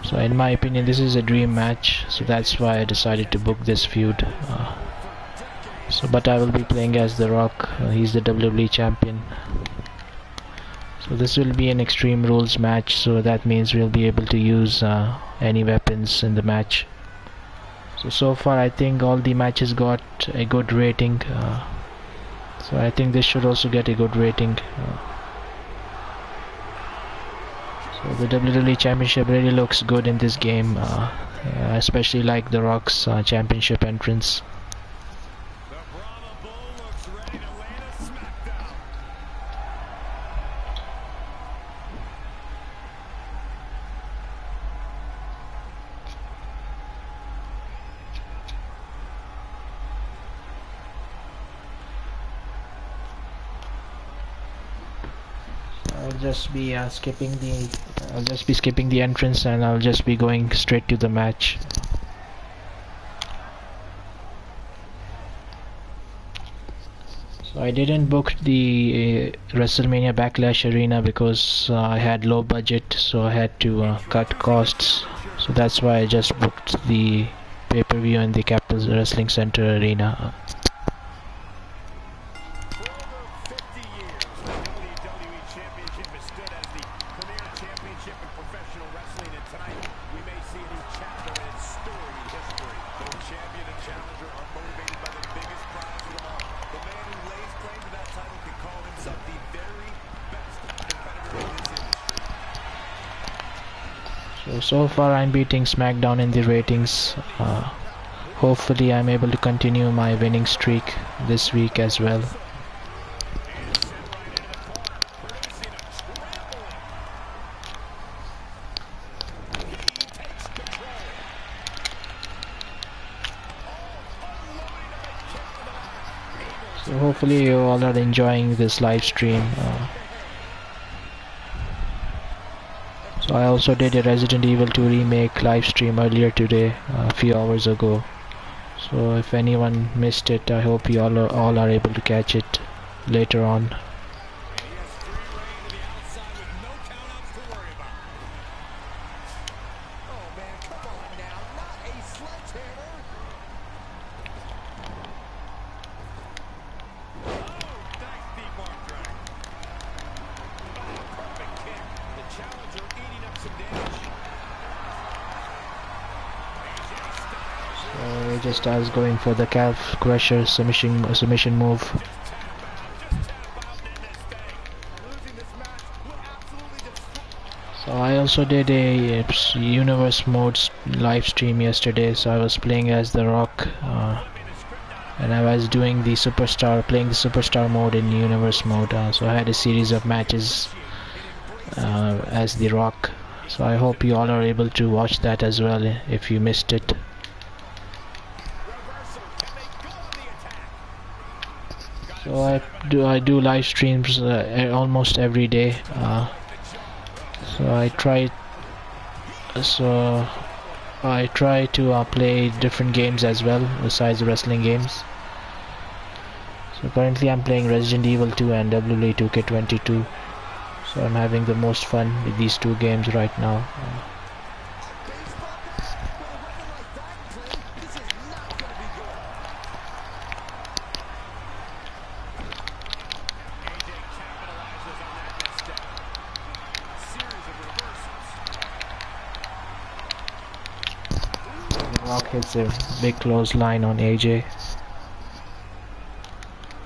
Speaker 1: So in my opinion, this is a dream match. So that's why I decided to book this feud. But I will be playing as The Rock. He's the WWE Champion. So this will be an Extreme Rules match, so that means we'll be able to use any weapons in the match. So far I think all the matches got a good rating, so I think this should also get a good rating. So the WWE Championship really looks good in this game, especially like The Rock's championship entrance. I'll just be skipping the entrance, and I'll just be going straight to the match. So I didn't book the Wrestlemania Backlash arena because I had low budget, so I had to cut costs. So that's why I just booked the pay-per-view in the Capital Wrestling Center arena. So far I'm beating SmackDown in the ratings. Hopefully I'm able to continue my winning streak this week as well. So hopefully you all are enjoying this live stream. So I also did a Resident Evil 2 remake live stream earlier today, a few hours ago. So if anyone missed it, I hope you all are able to catch it later on. AJ Styles going for the calf crusher submission move. So I also did a Universe mode live stream yesterday. So I was playing as The Rock, and I was doing playing the superstar mode in Universe mode. So I had a series of matches as The Rock. So I hope you all are able to watch that as well if you missed it. So I do live streams almost every day. So I try to play different games as well besides the wrestling games. So currently I'm playing Resident Evil 2 and WWE 2K22. So I'm having the most fun with these two games right now. Rock hits a big clothesline on AJ.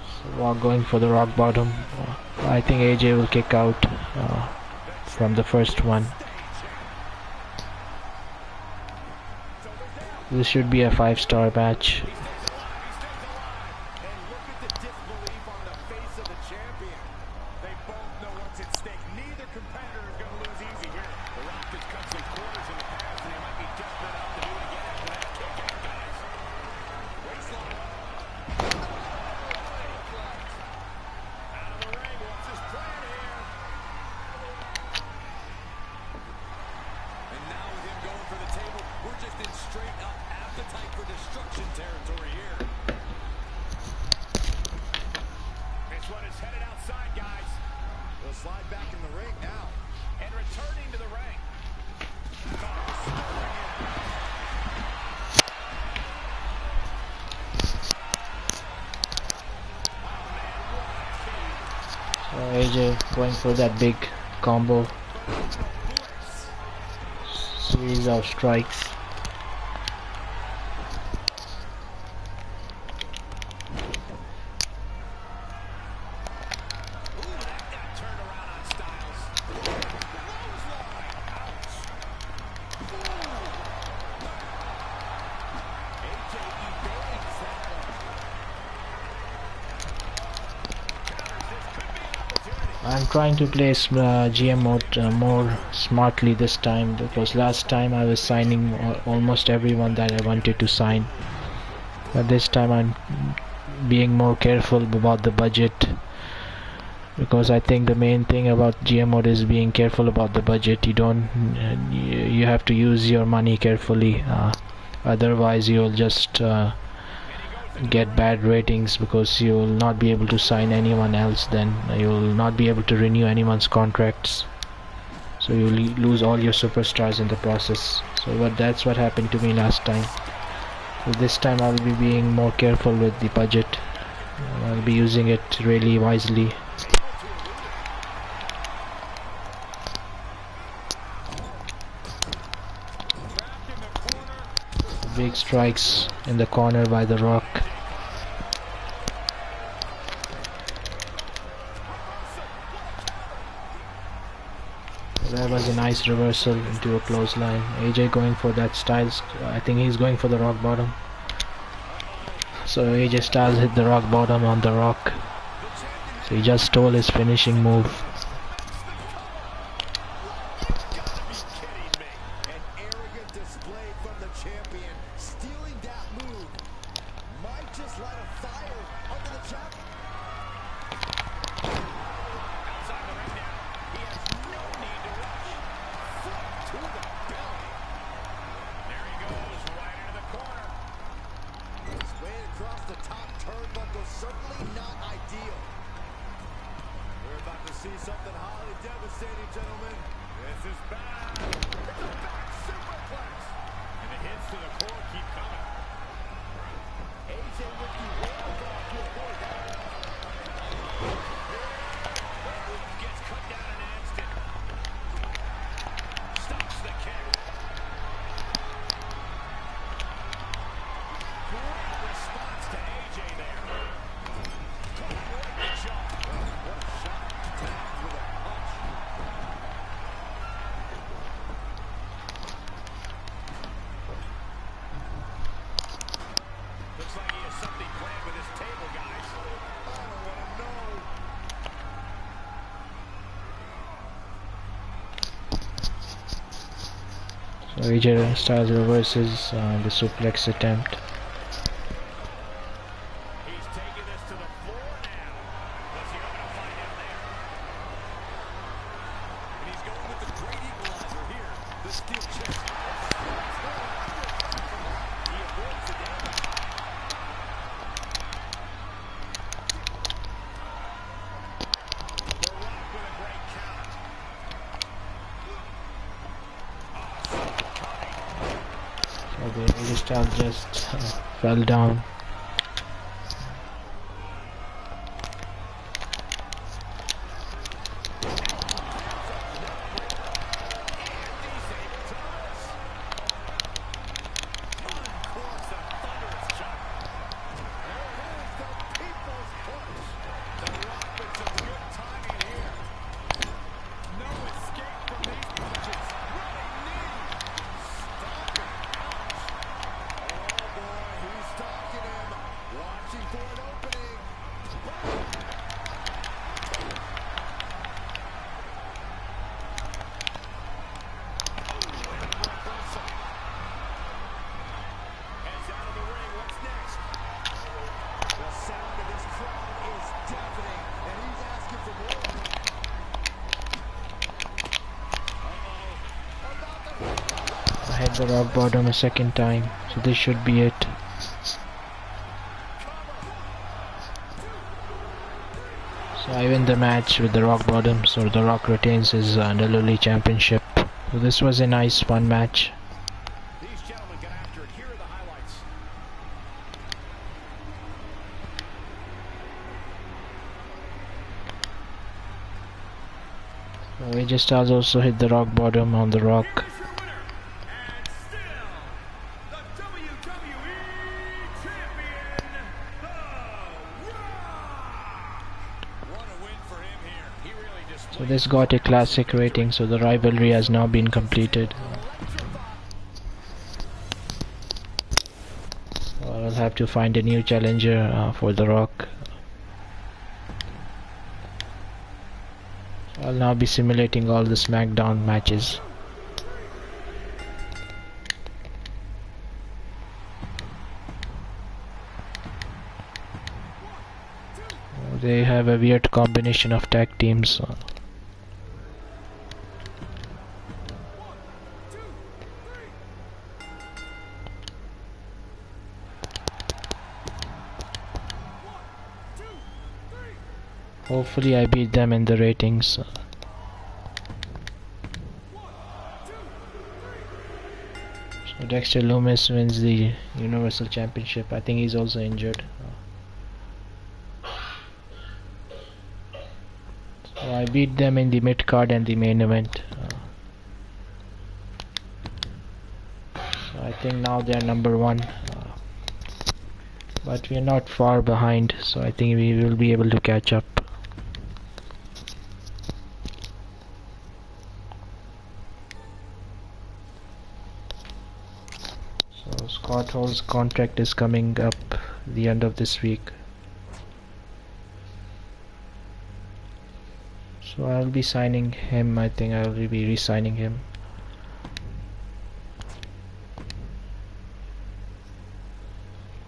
Speaker 1: So Rock going for the rock bottom. I think AJ will kick out from the first one. This should be a 5-star match.
Speaker 2: Slide back in the ring now. And returning to the ring.
Speaker 1: So AJ going for that big combo. Series of strikes. I'm trying to play GM mode more smartly this time, because last time I was signing almost everyone that I wanted to sign, but this time I'm being more careful about the budget, because I think the main thing about GM mode is being careful about the budget. You have to use your money carefully, otherwise you'll just get bad ratings, because you will not be able to sign anyone else. Then you will not be able to renew anyone's contracts, so you will lose all your superstars in the process. So that's what happened to me last time. So this time I will be being more careful with the budget. I'll be using it really wisely. Big strikes in the corner by The Rock. That was a nice reversal into a clothesline. AJ going for that Styles. I think he's going for the rock bottom. So AJ Styles hit the rock bottom on The Rock. So he just stole his finishing move.
Speaker 2: Something highly devastating, gentlemen. This is bad. It's a back superplex. And the hits to the core keep coming. AJ with the wherewithal to avoid that. Gets cut down in an instant. Stops the kick. Great response to AJ there. Right the jaw. What a shot. With a punch.
Speaker 1: AJ Styles reverses the suplex attempt.
Speaker 2: He's taking this to the floor now. What's he going to find him there? And he's going with the great equalizer here. The steel chest. He avoids the damage. The Rock with a great count.
Speaker 1: So the AJ Styles just fell down. I hit the rock bottom a second time, so this should be it. So I win the match with the rock bottom, so the Rock retains his WWE Championship. So this was a nice fun match.
Speaker 2: These gentlemen got after it. Here are the highlights.
Speaker 1: AJ Styles also hit the rock bottom on the Rock.
Speaker 2: Here is your winner, and still the WWE Champion, The Rock. What a win for him here. He really displayed.
Speaker 1: So this got a classic rating, so the rivalry has now been completed. So I'll have to find a new challenger for the Rock. I'll now be simulating all the SmackDown matches. They have a weird combination of tag teams. Hopefully I beat them in the ratings. So Dexter Lumis wins the Universal Championship. I think he's also injured. So I beat them in the mid card and the main event. So I think now they are number 1. But we are not far behind, so I think we will be able to catch up. So Scott Hall's contract is coming up the end of this week. So I'll be signing him. I think I'll be re-signing him.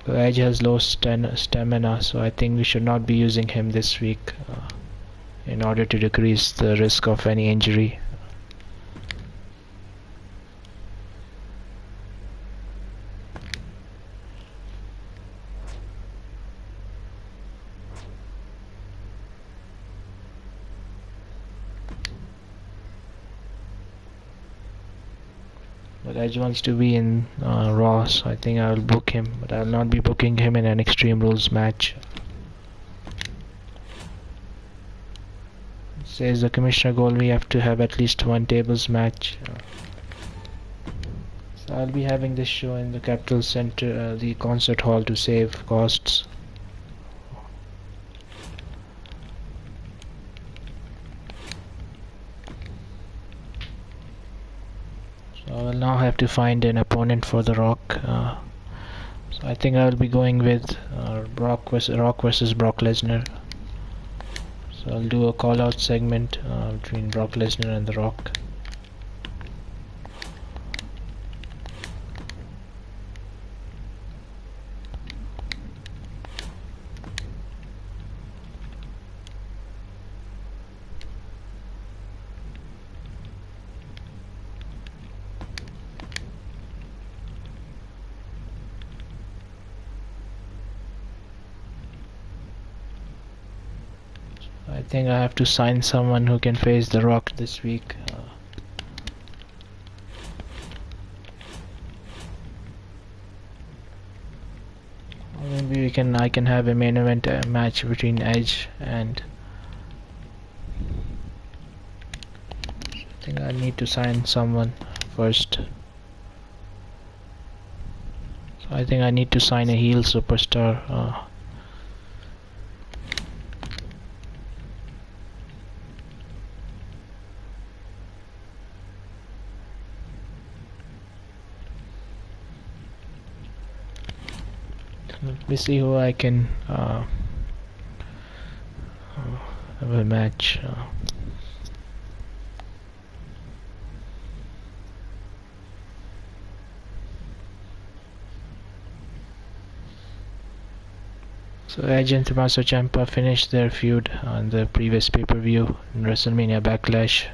Speaker 1: The Edge has low stamina, so I think we should not be using him this week in order to decrease the risk of any injury. But Edge wants to be in Raw, so I think I'll book him, but I'll not be booking him in an Extreme Rules match. It says the commissioner goal we have to have at least 1 tables match. So I'll be having this show in the Capitol Center, the concert hall, to save costs. So I will now have to find an opponent for the Rock. So I think I will be going with Rock versus Brock Lesnar. So I'll do a call out segment between Brock Lesnar and the Rock. I think I have to sign someone who can face The Rock this week. Maybe I can have a main event match between Edge and. I think I need to sign someone first. So I think I need to sign a heel superstar. Let me see who I can have a match. So Edge and Tommaso Ciampa finished their feud on the previous pay-per-view in WrestleMania Backlash.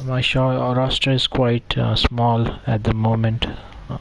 Speaker 1: My roster is quite small at the moment. So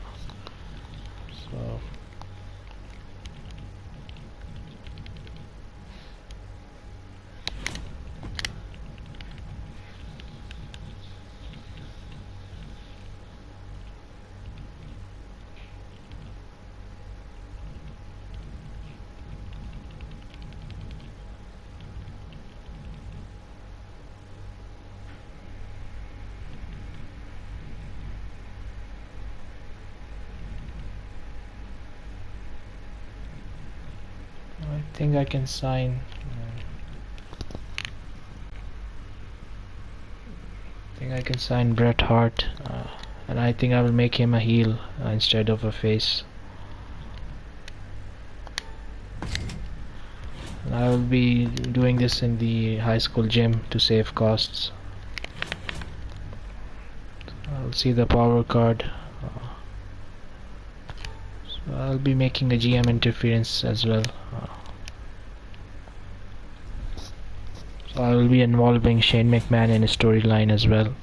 Speaker 1: I think I can sign. I think I can sign Bret Hart, and I think I will make him a heel instead of a face. And I will be doing this in the high school gym to save costs. I'll see the power card. So I'll be making a GM interference as well. So I will be involving Shane McMahon in a storyline as well.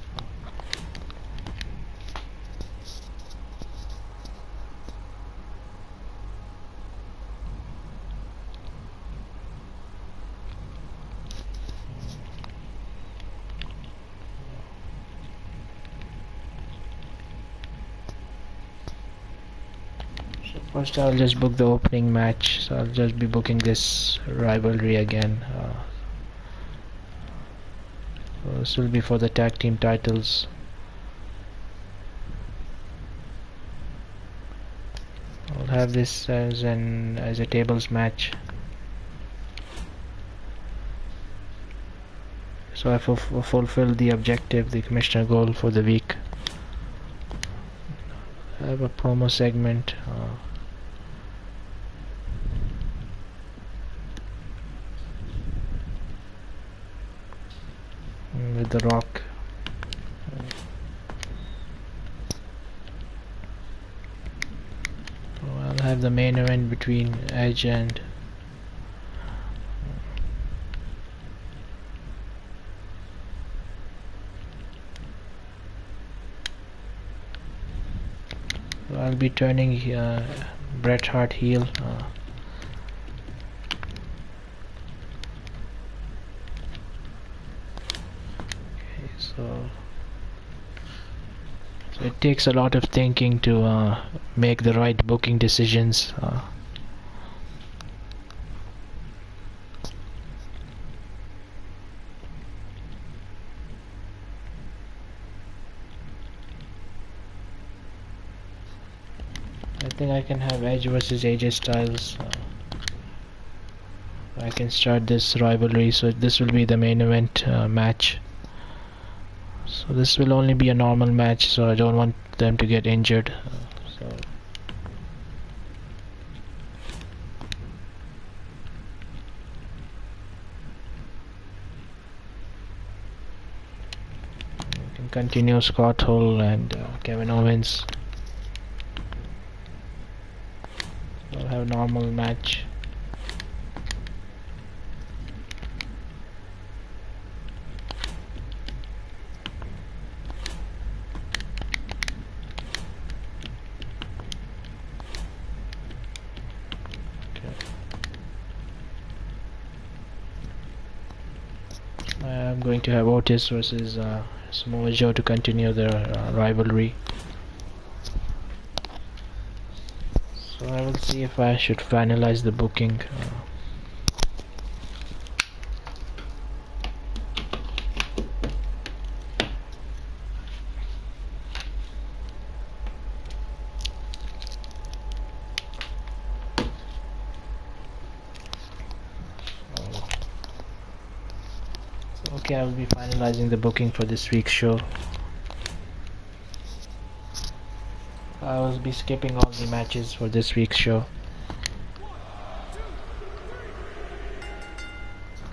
Speaker 1: First I'll just book the opening match, so I'll just be booking this rivalry again. So this will be for the tag team titles. I'll have this as a tables match. So I fulfill the objective, the commissioner goal for the week. I have a promo segment. With The Rock. I'll have the main event between Edge and I'll be turning Bret Hart heel. So it takes a lot of thinking to make the right booking decisions. I think I can have Edge versus AJ Styles. I can start this rivalry, so this will be the main event match. So this will only be a normal match, so I don't want them to get injured. So continue Scott Hall and Kevin Owens. We'll have a normal match. I'm going to have Otis versus Samoa Joe to continue their rivalry. So I will see if I should finalize the booking. Okay, I will be finalizing the booking for this week's show. I will be skipping all the matches for this week's show.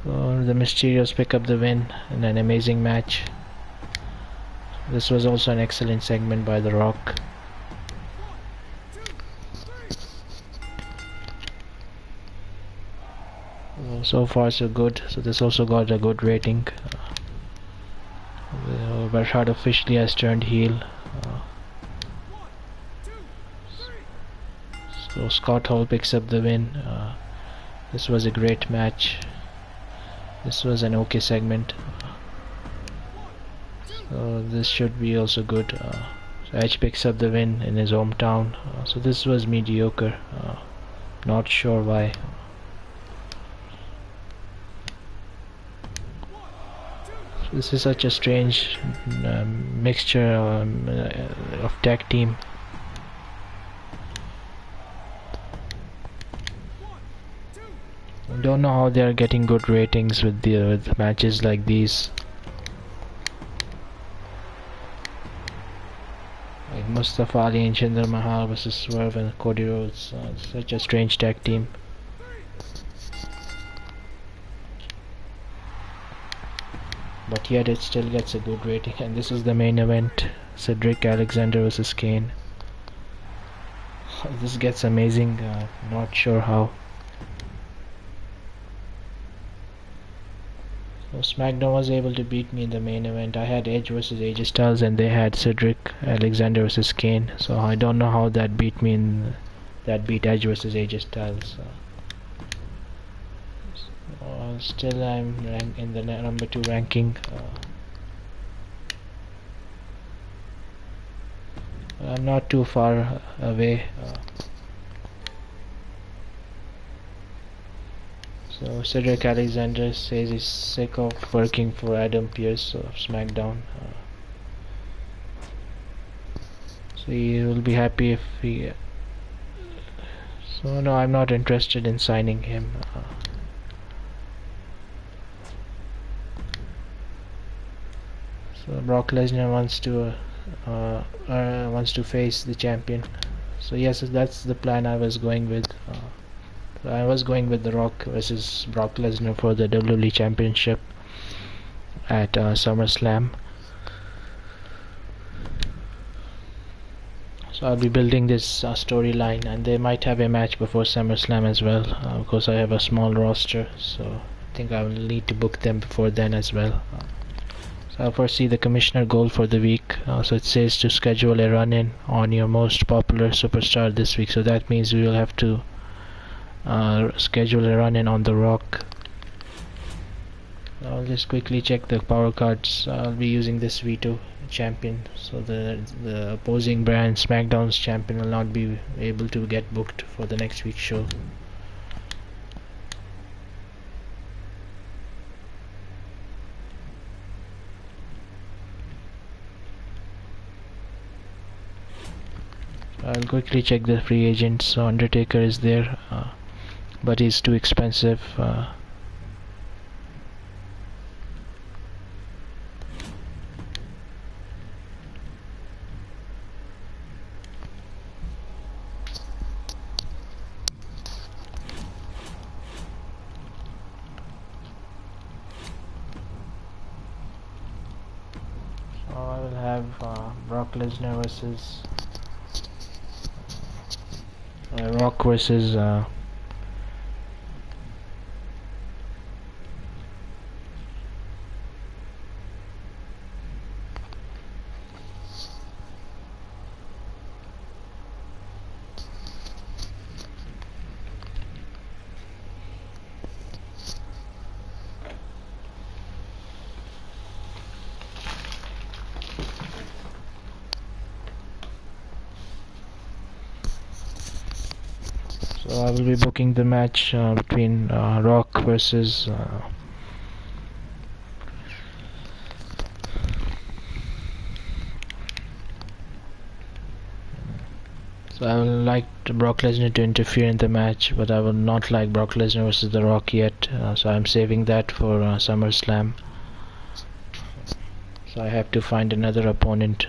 Speaker 1: So the Mysterios pick up the win in an amazing match. This was also an excellent segment by The Rock. So far so good. So this also got a good rating. Bret Hart officially has turned heel. So Scott Hall picks up the win. This was a great match. This was an okay segment. So this should be also good. So Edge picks up the win in his hometown. So this was mediocre. Not sure why. This is such a strange mixture of tag team. I don't know how they are getting good ratings with matches like these. Like Mustafa Ali and Jinder Mahal versus Swerve and Cody Rhodes. Such a strange tag team. But yet it still gets a good rating, and this is the main event, Cedric Alexander versus Kane. This gets amazing, not sure how. So SmackDown was able to beat me in the main event. I had Edge versus AJ Styles and they had Cedric Alexander versus Kane. So I don't know how that beat Edge versus AJ Styles. Still I'm in the number 2 ranking. I'm not too far away. So Cedric Alexander says he's sick of working for Adam Pearce of SmackDown. So he will be happy if he... So no, I'm not interested in signing him. So Brock Lesnar wants to face the champion. So yes, that's the plan I was going with. I was going with The Rock versus Brock Lesnar for the WWE Championship at SummerSlam. So I'll be building this storyline, and they might have a match before SummerSlam as well, because I have a small roster. So I think I will need to book them before then as well. So I foresee the commissioner goal for the week. So it says to schedule a run-in on your most popular superstar this week. So that means we will have to schedule a run-in on The Rock. I'll just quickly check the power cards. I'll be using this V2 champion. So the opposing brand SmackDown's champion will not be able to get booked for the next week's show. I'll quickly check the free agents. So Undertaker is there, but he's too expensive. I will Brock Lesnar versus Rock versus so I will be booking the match between Rock versus so I will like Brock Lesnar to interfere in the match, but I will not like Brock Lesnar versus The Rock yet, so I'm saving that for SummerSlam. So I have to find another opponent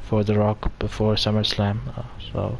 Speaker 1: for The Rock before SummerSlam. So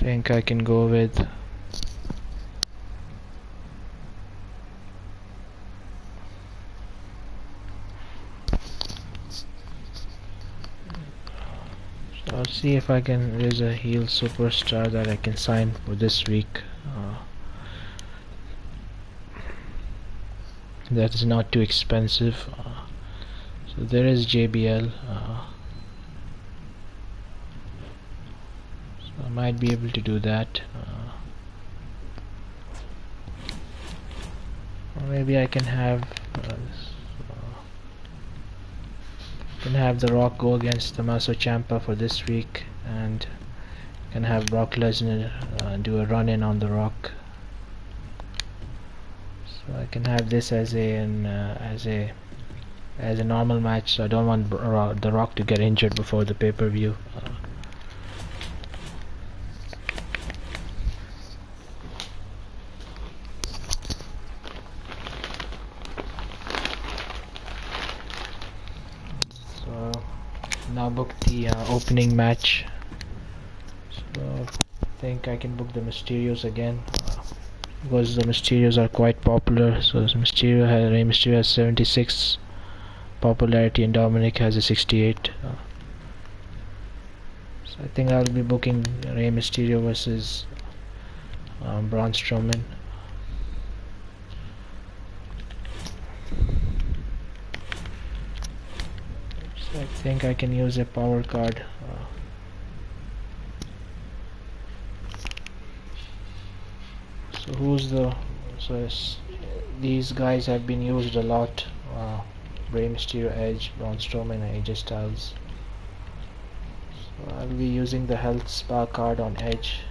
Speaker 1: think I can go with so I'll see if I can. There's a heel superstar that I can sign for this week that is not too expensive. So there is JBL, so I might be able to do that, or maybe I can have The Rock go against Tommaso Ciampa for this week, and can have Brock Lesnar do a run-in on The Rock. So I can have this as a normal match. So I don't want The Rock to get injured before the pay-per-view. So now book the opening match. So I think I can book the Mysterios again, because the Mysterios are quite popular. So Rey Mysterio has 76 popularity and Dominic has a 68. So I think I'll be booking Rey Mysterio versus Braun Strowman. So I think I can use a power card. So these guys have been used a lot. Rey Mysterio, Edge, Braun Strowman, and AJ Styles. So I'll be using the Health Spa card on Edge.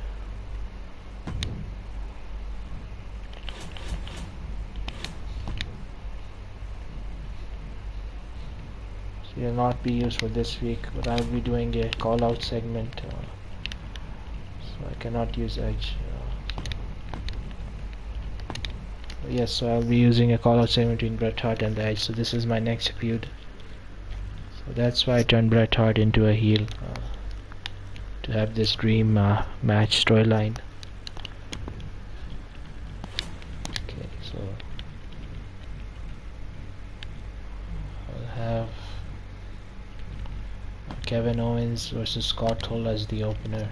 Speaker 1: So it will not be used for this week, but I'll be doing a call out segment, so I cannot use Edge. Yes, so I'll be using a call out segment between Bret Hart and the Edge. So this is my next feud. So that's why I turned Bret Hart into a heel, to have this dream match storyline. Okay, so I'll have Kevin Owens versus Scott Hall as the opener.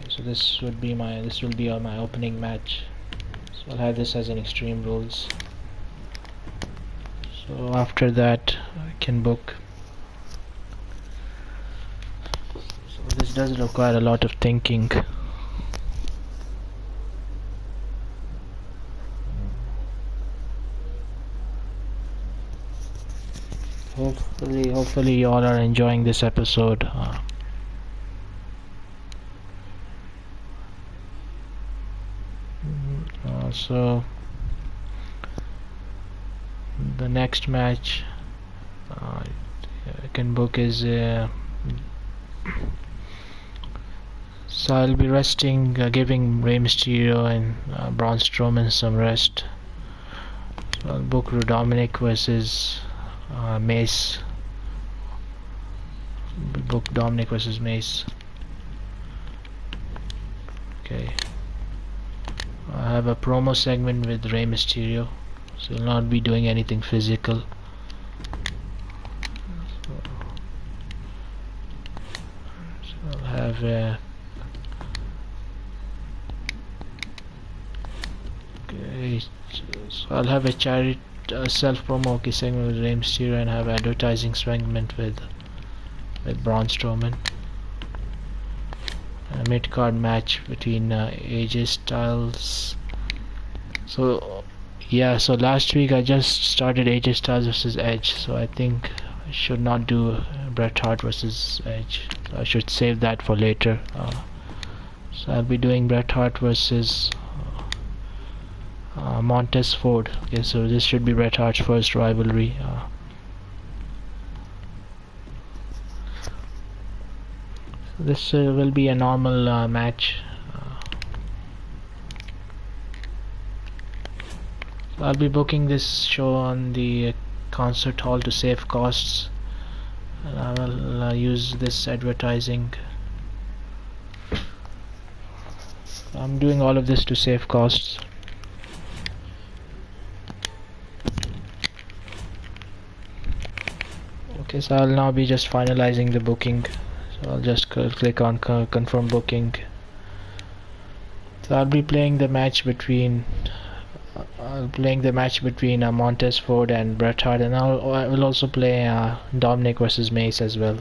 Speaker 1: So this will be my opening match. So I'll have this as an Extreme Rules. So after that I can book. So this does require a lot of thinking. Hopefully you all are enjoying this episode. So the next match I can book is so I'll be resting, giving Rey Mysterio and Braun Strowman some rest. So I'll book Dominic versus Mace. Book Dominic versus Mace. Okay. I have a promo segment with Rey Mysterio, so he'll not be doing anything physical. So I'll have a so I'll have a charity self-promo segment with Rey Mysterio and have advertising segment with Braun Strowman. A mid-card match between AJ Styles. So yeah, so last week I just started AJ Styles versus Edge, so I think I should not do Bret Hart versus Edge. So I should save that for later. So I'll be doing Bret Hart versus Montez Ford. Okay, so this should be Bret Hart's first rivalry. This will be a normal match. So I'll be booking this show on the concert hall to save costs, and I will use this advertising. I'm doing all of this to save costs. Okay, so I'll now be just finalizing the booking. So I'll just click on confirm booking. So I'll be playing the match between Montez Ford and Bret Hart, and I will also play Dominic versus Mace as well.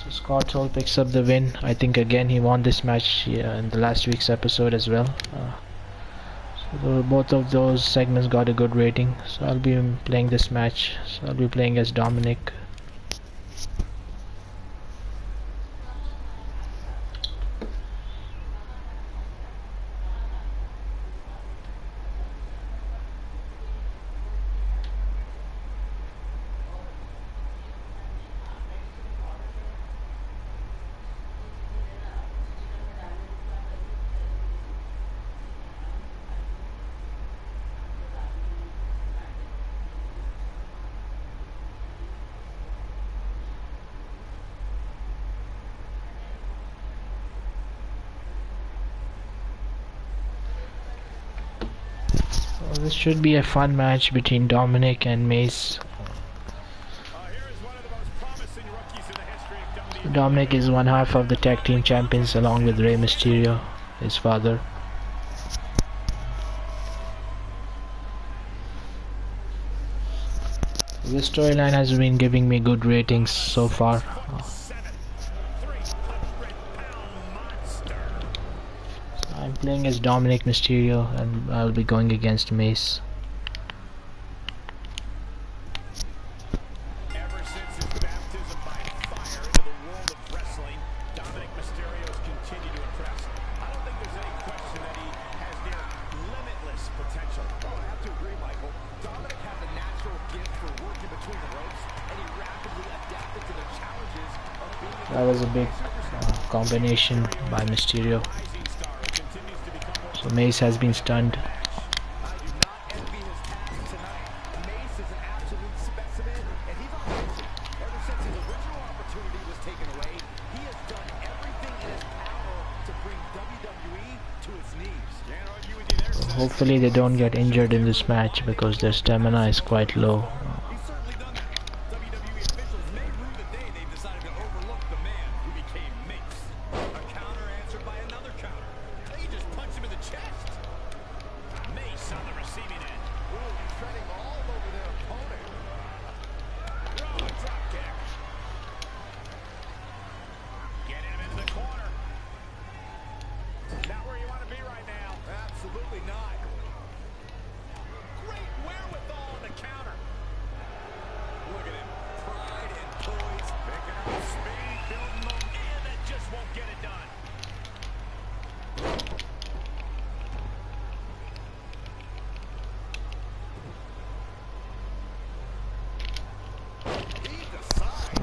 Speaker 1: So Scott Hall picks up the win. I think again he won this match in the last week's episode as well. So both of those segments got a good rating. So I'll be playing this match. So I'll be playing as Dominic. This should be a fun match between Dominic and Mace. Dominic is one half of the tag team champions along with Rey Mysterio, his father. This storyline has been giving me good ratings so far. I'm playing as Dominic Mysterio and I'll be going against Mace.
Speaker 2: Ever since his baptism by fire into the world of wrestling, Dominic Mysterio has continued to impress. I don't think there's any question that he has near limitless potential. Oh, I have to agree, Michael. Dominic has a natural gift for working between the ropes, and he rapidly adapted to the challenges of being.
Speaker 1: That was a big combination by Mysterio. So Mace has been stunned.
Speaker 2: I do not envy his task tonight. Mace is an absolute specimen, and he's a legend. Ever since his original opportunity was taken away, he has done everything in his power to bring WWE to its knees. Can't argue with you there, Seth.
Speaker 1: Hopefully they don't get injured in this match because their stamina is quite low.
Speaker 2: He's certainly done that. WWE officials may rue the day they've decided to overlook the man who became Mace. A counter answered by another counter. They just punch him in the chest. Mace on the receiving end. Ooh, treading all over their opponent. Raw drop kick. Getting him into the corner. Not where you want to be right now. Absolutely not. Great wherewithal on the counter.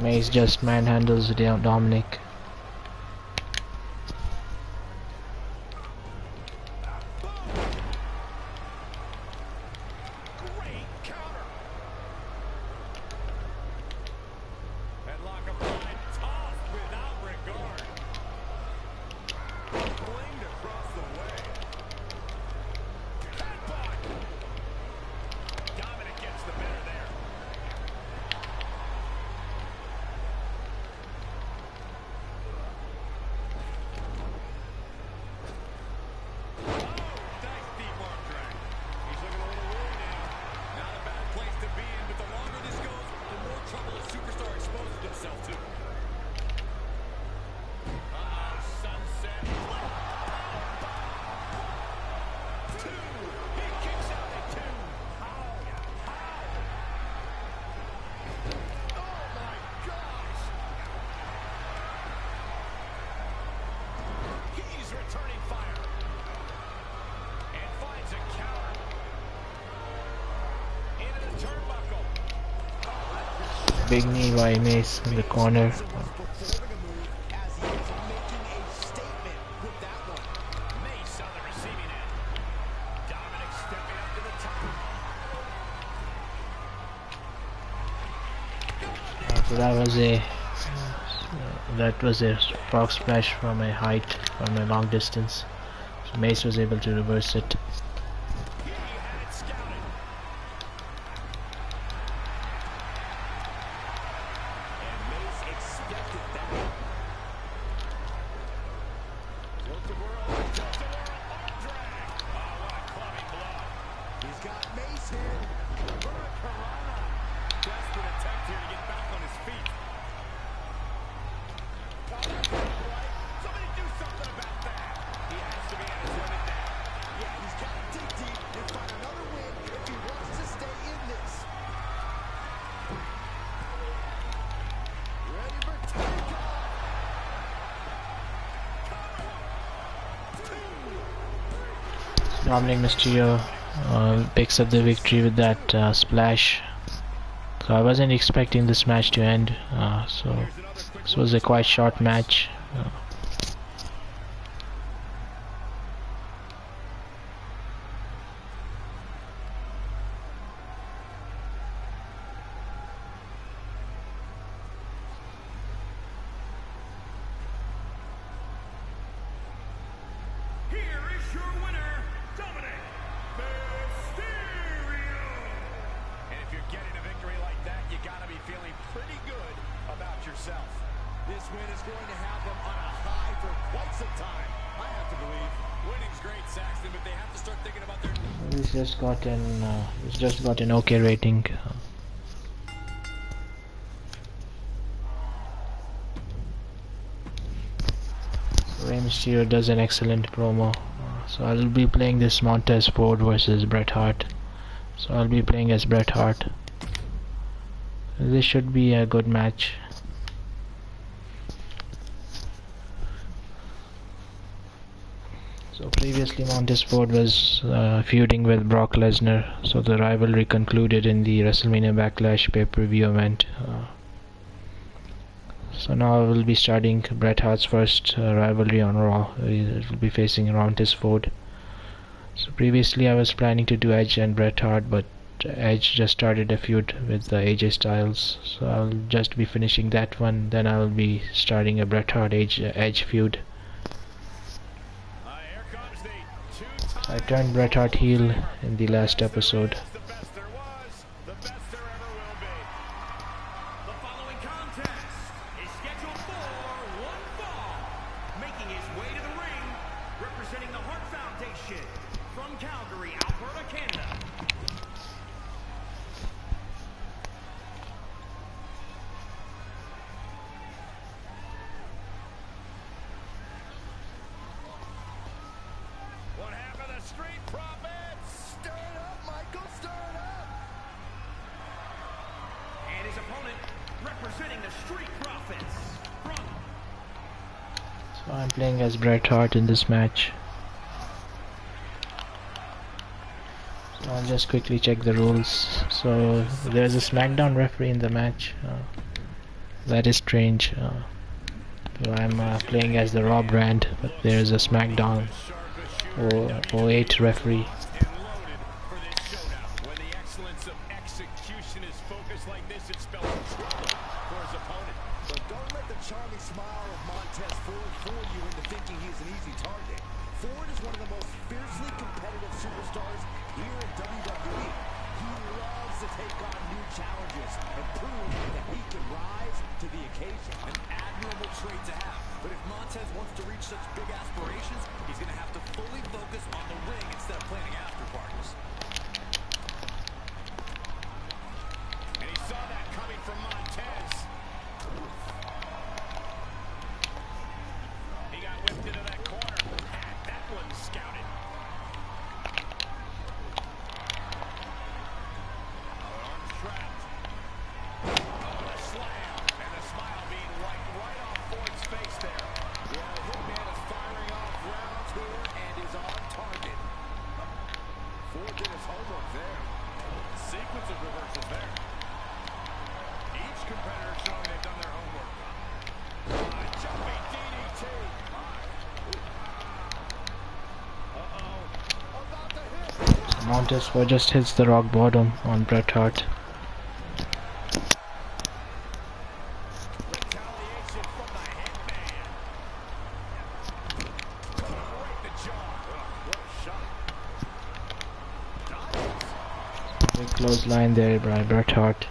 Speaker 1: Mace just manhandles Dominic.
Speaker 2: Great counter. Headlock applied, tossed without regard. Flinged across the way. Headbutt. Dominic gets the better there. Nice deep arm drag. He's looking a little weary now. Not a bad place to be in, but the longer this goes, the more trouble a superstar exposes himself to. Uh-oh, sunset. Two. He kicks out at two. Oh my gosh. He's returning fire. And finds a counter. Into the turnbuckle.
Speaker 1: Big knee by Mace in the corner.
Speaker 2: Performing a move as he is making a statement with that one. Mace on the receiving end. Dominic stepping up to the top.
Speaker 1: So that was a frog splash from a height, from a long distance. So Mace was able to reverse it.
Speaker 2: He had it scouted. And Mace expected that. Tilt-a-whirl, tilt-a-whirl, arm drag. Oh, what a clubbing blow. He's got Mace here. Hurricanrana. Desperate attempt here to get back on his feet. Oh, that's not right. Somebody do something about that. He has to be at his limit now. Yeah, he's got to dig deep and find another win if he wants to stay in this. Ready for takeoff.
Speaker 1: Dominic Mysterio picks up the victory with that splash. So I wasn't expecting this match to end. So this was a quite short match.
Speaker 2: Here is your winner, Dominic Mysterio. And if you're getting a victory like that, you gotta be feeling pretty good about yourself. This win is going to have them on a high for quite some time. I have to believe. Winning's great, Saxton, but they have to start thinking about their...
Speaker 1: It's just got an OK rating. Rey Mysterio does an excellent promo. So I'll be playing this Montez Ford versus Bret Hart. So I'll be playing as Bret Hart. This should be a good match. So previously Montez Ford was feuding with Brock Lesnar. So the rivalry concluded in the Wrestlemania Backlash pay-per-view event. So now I will be starting Bret Hart's first rivalry on Raw. It will be facing Montez Ford. So previously I was planning to do Edge and Bret Hart, but Edge just started a feud with AJ Styles. So I'll just be finishing that one. Then I will be starting a Bret Hart Edge feud.
Speaker 2: Here comes the two-time...
Speaker 1: I turned Bret Hart heel in the last episode.
Speaker 2: The best there was, the best there ever will be. The following contest is scheduled for one fall. Making his way to the ring, representing the Hart Foundation from Calgary, Alberta, Canada. One half of the Street Profits. Stir it up, Michael, stir it up. And his opponent, representing the Street Profits from...
Speaker 1: So I'm playing as Bret Hart in this match. So I'll just quickly check the rules. So there's a SmackDown referee in the match. That is strange. I'm playing as the Raw brand, but there's a SmackDown 08 referee.
Speaker 2: When the excellence of execution is focused like this, it spells trouble for his opponent. But don't let the charming smile of Montez Ford fool you into thinking he's an easy target. Ford is one of the most fiercely competitive superstars here in WWE. He loves to take on new challenges and prove that he can rise to the occasion. An admirable trait to have. But if Montez wants to reach such big aspirations, he's going to have to fully focus on the ring instead of planning after parties. And he saw that coming from Montez. He got whipped into that corner. Had that one scouted. Arms trapped. Oh, the slam. And the smile being wiped right off Ford's face there. Yeah, the hitman is firing off rounds here and is on target. Ford did his homework there. Sequence of reversals there. Each competitor showing they've done their homework. Jumping DDT. Uh-oh. About to hit.
Speaker 1: Montez Ford just hits the rock bottom on Bret Hart.
Speaker 2: Retaliation from the hitman. Right in the jaw. What a shot.
Speaker 1: Big clothesline there by Bret Hart.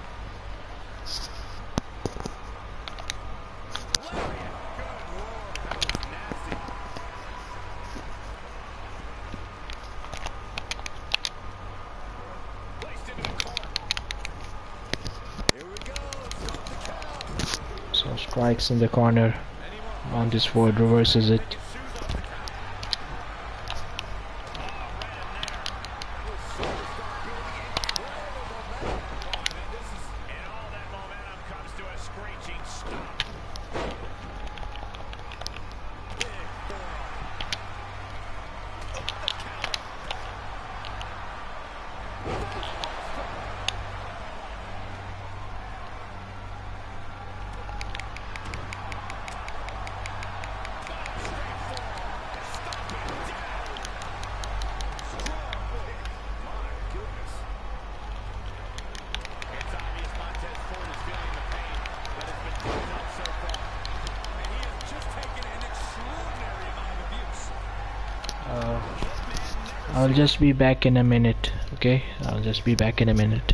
Speaker 1: So strikes in the corner. Montez Ford reverses it. I'll just be back in a minute, okay? I'll just be back in a minute.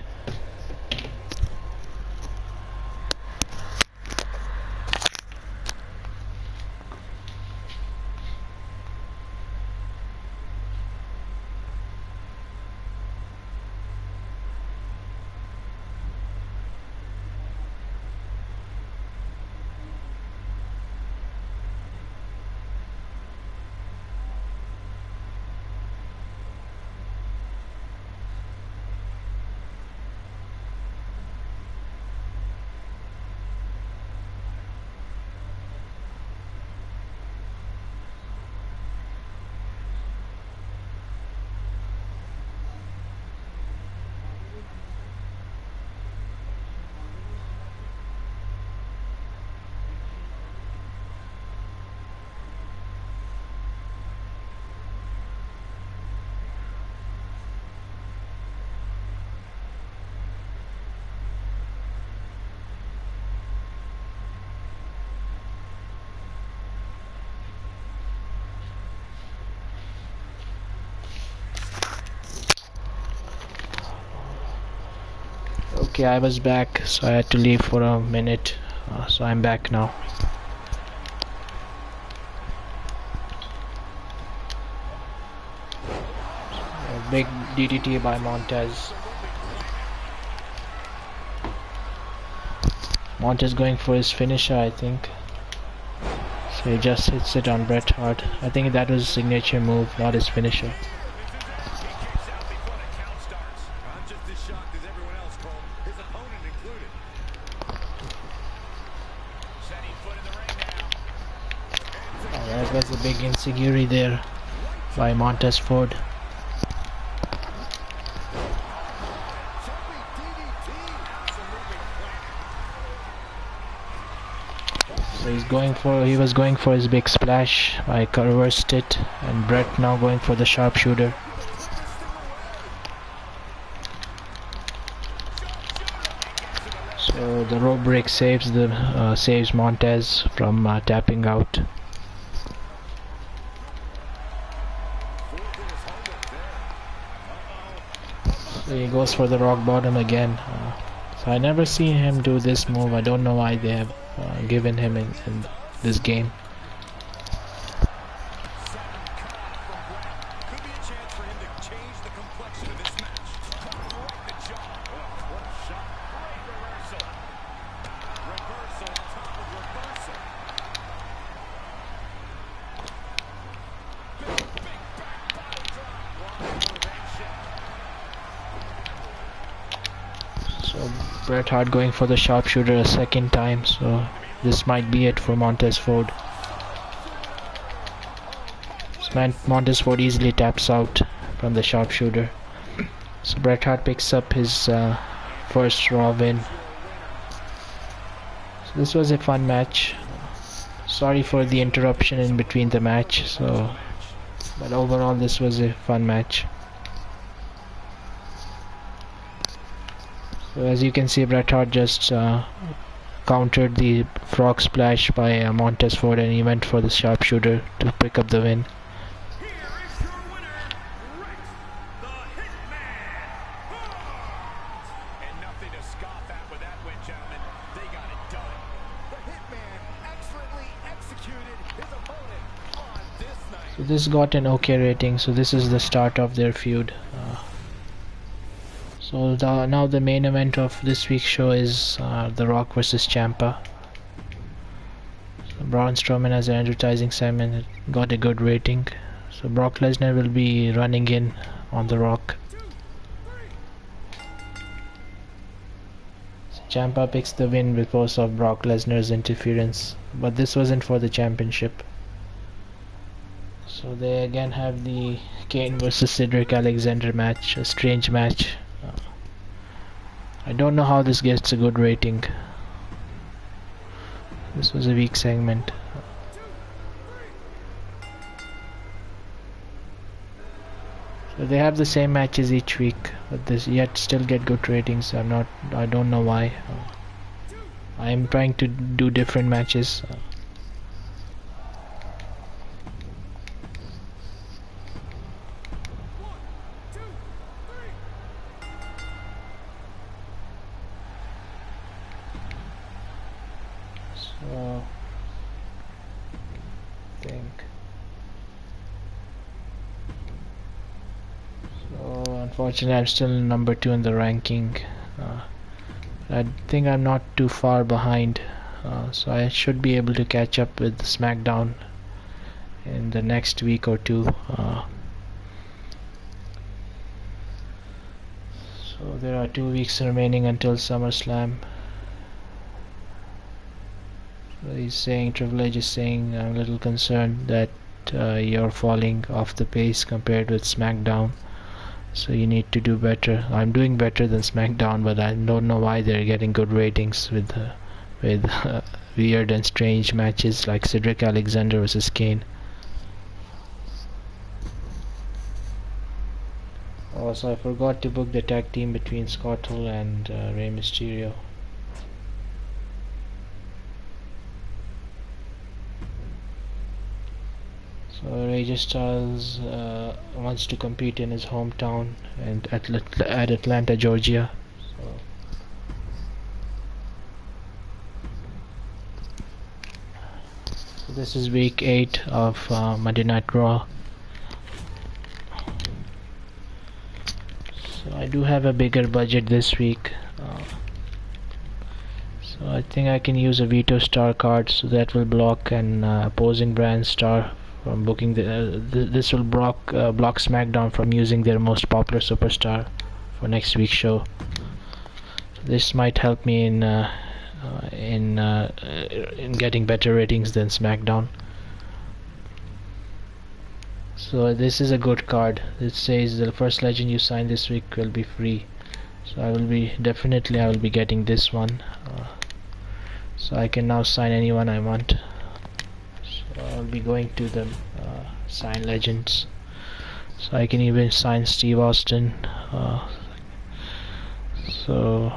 Speaker 1: Okay, I was back, so I had to leave for a minute, so I'm back now. A big DDT by Montez. Montez going for his finisher, I think. So he just hits it on Bret Hart. I think that was his signature move, not his finisher. That was a big enziguri there by Montez Ford. He was going for his big splash. I reversed it, and Brett now going for the sharpshooter. So the rope break saves Montez from tapping out. So he goes for the rock bottom again. So I never seen him do this move. I don't know why they have given him in this game. So Bret Hart going for the sharpshooter a second time, so this might be it for Montez Ford. Montez Ford easily taps out from the sharpshooter. So Bret Hart picks up his first Raw win. So this was a fun match. Sorry for the interruption in between the match. But overall this was a fun match. So as you can see, Bret Hart just countered the frog splash by Montez Ford, and he went for the sharpshooter to pick up the win. So this got an okay rating, so this is the start of their feud. So now the main event of this week's show is The Rock versus Ciampa. So Braun Strowman as an advertising segment, it got a good rating. So Brock Lesnar will be running in on The Rock. So Ciampa picks the win because of Brock Lesnar's interference, but this wasn't for the championship. So they again have the Kane versus Cedric Alexander match, a strange match. I don't know how this gets a good rating. This was a weak segment. So they have the same matches each week, but this yet still get good ratings. I don't know why. I am trying to do different matches. Unfortunately, I'm still number 2 in the ranking. I think I'm not too far behind, so I should be able to catch up with SmackDown in the next week or two. So there are 2 weeks remaining until SummerSlam. So Triple H is saying, I'm a little concerned that you're falling off the pace compared with SmackDown. So you need to do better. I'm doing better than SmackDown, but I don't know why they're getting good ratings with weird and strange matches like Cedric Alexander versus Kane. Also, I forgot to book the tag team between Scott Hall and Rey Mysterio. So AJ Styles wants to compete in his hometown and at Atlanta, Georgia. So this is week 8 of Monday Night Raw. So I do have a bigger budget this week. So I think I can use a Veto Star card, so that will block an opposing brand star from booking this will block SmackDown from using their most popular superstar for next week's show. This might help me in getting better ratings than SmackDown. So this is a good card. It says the first legend you sign this week will be free. So I will be getting this one. So I can now sign anyone I want. I'll be going to the sign legends. So I can even sign Steve Austin. So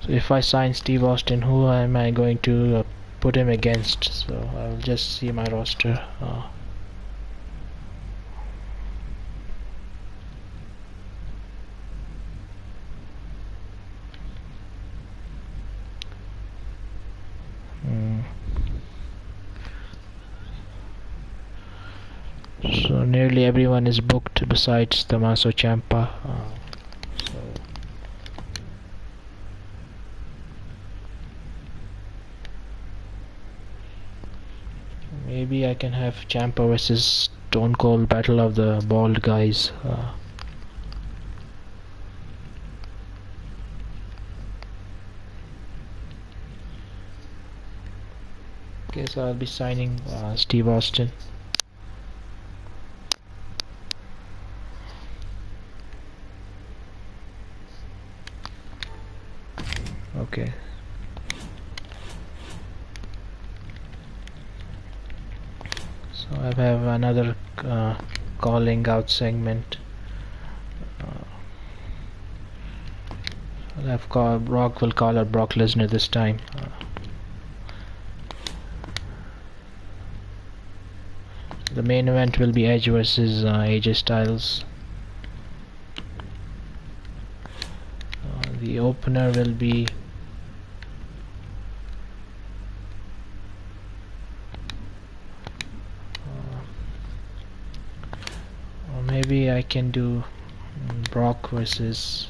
Speaker 1: if I sign Steve Austin, who am I going to put him against? So I'll just see my roster. So nearly everyone is booked besides Tommaso Ciampa. So maybe I can have Ciampa versus Stone Cold, Battle of the Bald Guys. Okay, so I'll be signing Steve Austin. Okay. So I have another calling out segment. I'll have Brock will call out Brock Lesnar this time. The main event will be Edge versus AJ Styles. The opener will be or maybe I can do Brock versus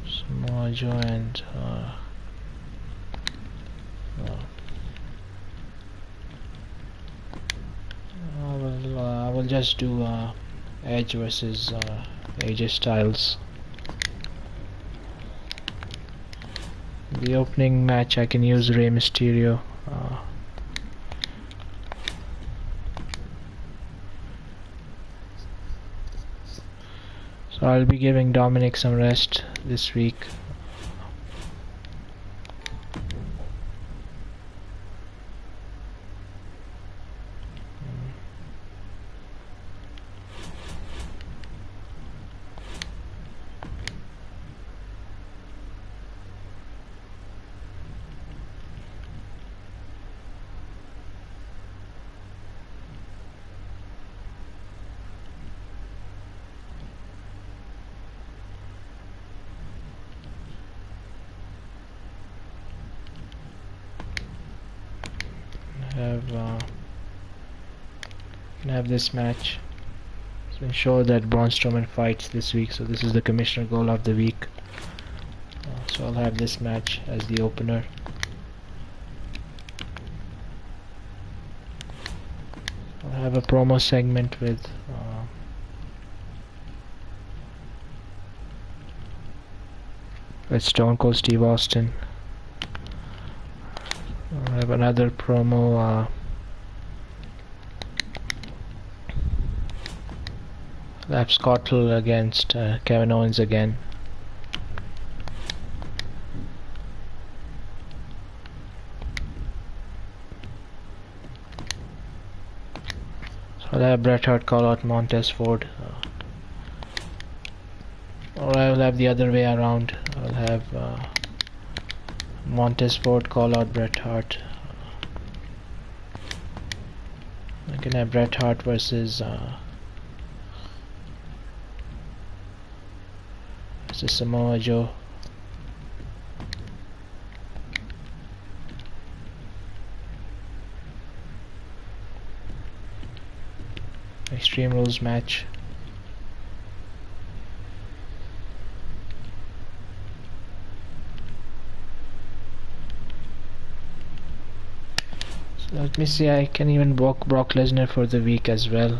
Speaker 1: Samoa Joe and I will just do Edge versus AJ Styles. The opening match I can use Rey Mysterio. So I'll be giving Dominic some rest this week. Have this match. So ensure that Braun Strowman fights this week. So this is the Commissioner goal of the week. So I'll have this match as the opener. I'll have a promo segment with Stone Cold Steve Austin. I'll have another promo I'll have Scott Hall against Kevin Owens again. So I'll have Bret Hart call out Montez Ford. Or I will have the other way around. I'll have Montez Ford call out Bret Hart. I can have Bret Hart versus Samoa Joe. Extreme Rules match. So let me see, I can even book Brock Lesnar for the week as well.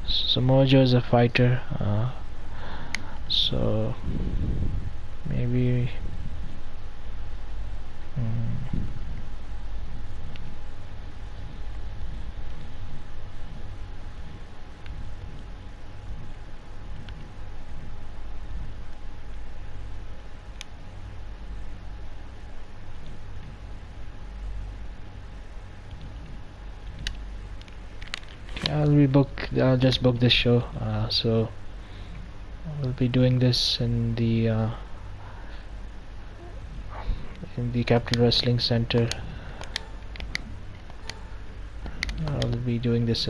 Speaker 1: Samoa Joe is a fighter. So maybe I'll just book this show. So we'll be doing this in the Capital Wrestling Center. I'll be doing this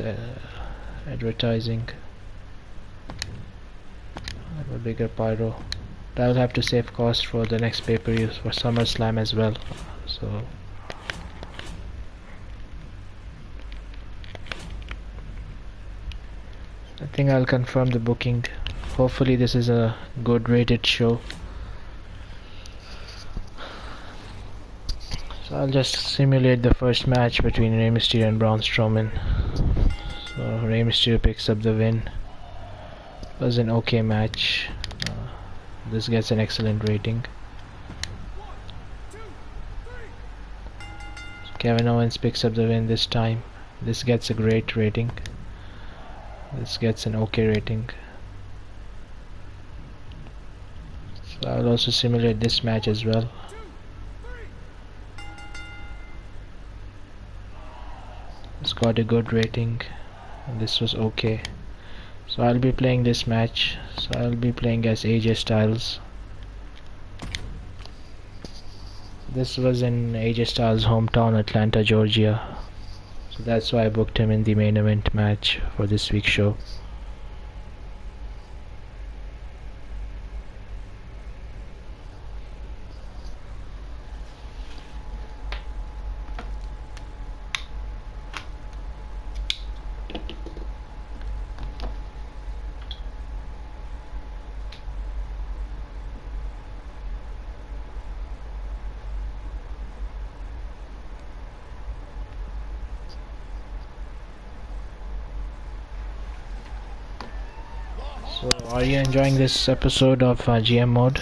Speaker 1: advertising. I have a bigger pyro. But I'll have to save cost for the next pay-per-view for SummerSlam as well. So I think I'll confirm the booking. Hopefully this is a good rated show. So I'll just simulate the first match between Rey Mysterio and Braun Strowman. So Rey Mysterio picks up the win. It was an okay match. This gets an excellent rating. So Kevin Owens picks up the win this time. This gets a great rating. This gets an okay rating. So I'll also simulate this match as well. It's got a good rating and this was okay. So I'll be playing this match. So I'll be playing as AJ Styles. This was in AJ Styles' hometown, Atlanta, Georgia. So that's why I booked him in the main event match for this week's show. So are you enjoying this episode of GM mode?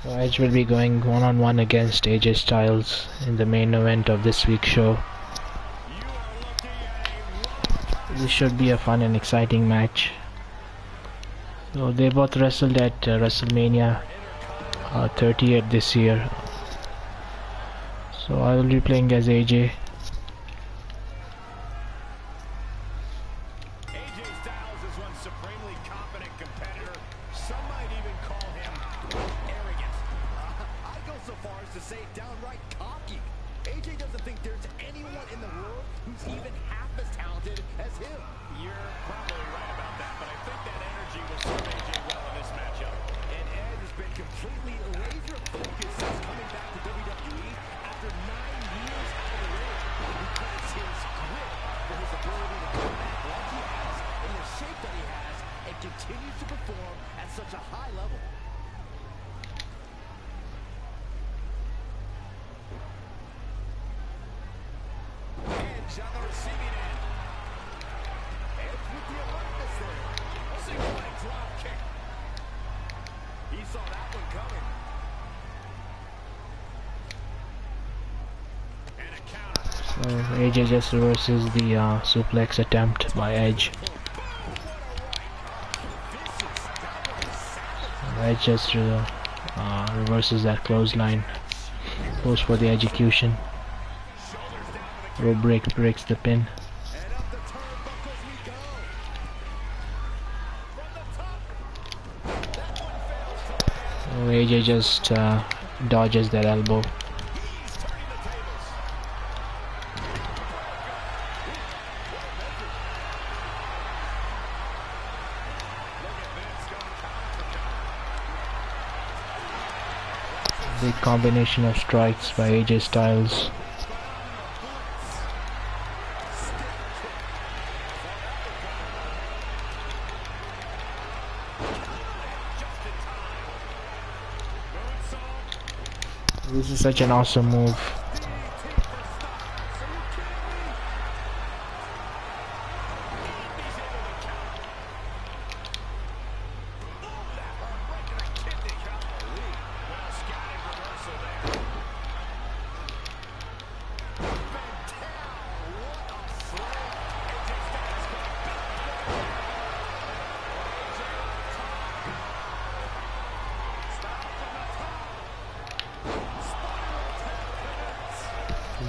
Speaker 1: So Edge will be going one-on-one against AJ Styles in the main event of this week's show. This should be a fun and exciting match. So they both wrestled at Wrestlemania 38 this year. So I will be playing as AJ.
Speaker 2: AJ Styles is one supremely competent competitor. Some might even call him arrogant. I'd go so far as to say downright cocky. AJ doesn't think there's anyone in the world who's even half as talented as him. You're probably right about that, but I think that energy will serve AJ well in this matchup. And Edge has been completely laser focused since coming back to WWE after 9 years out of the ring. Because his grit and his ability to come back like he has, in the shape that he has, and continues to perform at such a high level. Edge on the receiving end. Edge with the alertness there. A single leg drop kick. He saw that one coming. And a counter.
Speaker 1: So AJ just reverses the suplex attempt by Edge. Edge just reverses that clothesline. Goes for the execution. Rope break breaks the pin.
Speaker 2: And up the turnbuckles we go. From the top. That one fails to land.
Speaker 1: So AJ just dodges that elbow.
Speaker 2: He's turning the tables. Look at this. Going counter for counter.
Speaker 1: Big combination of strikes by AJ Styles. This is such an awesome move.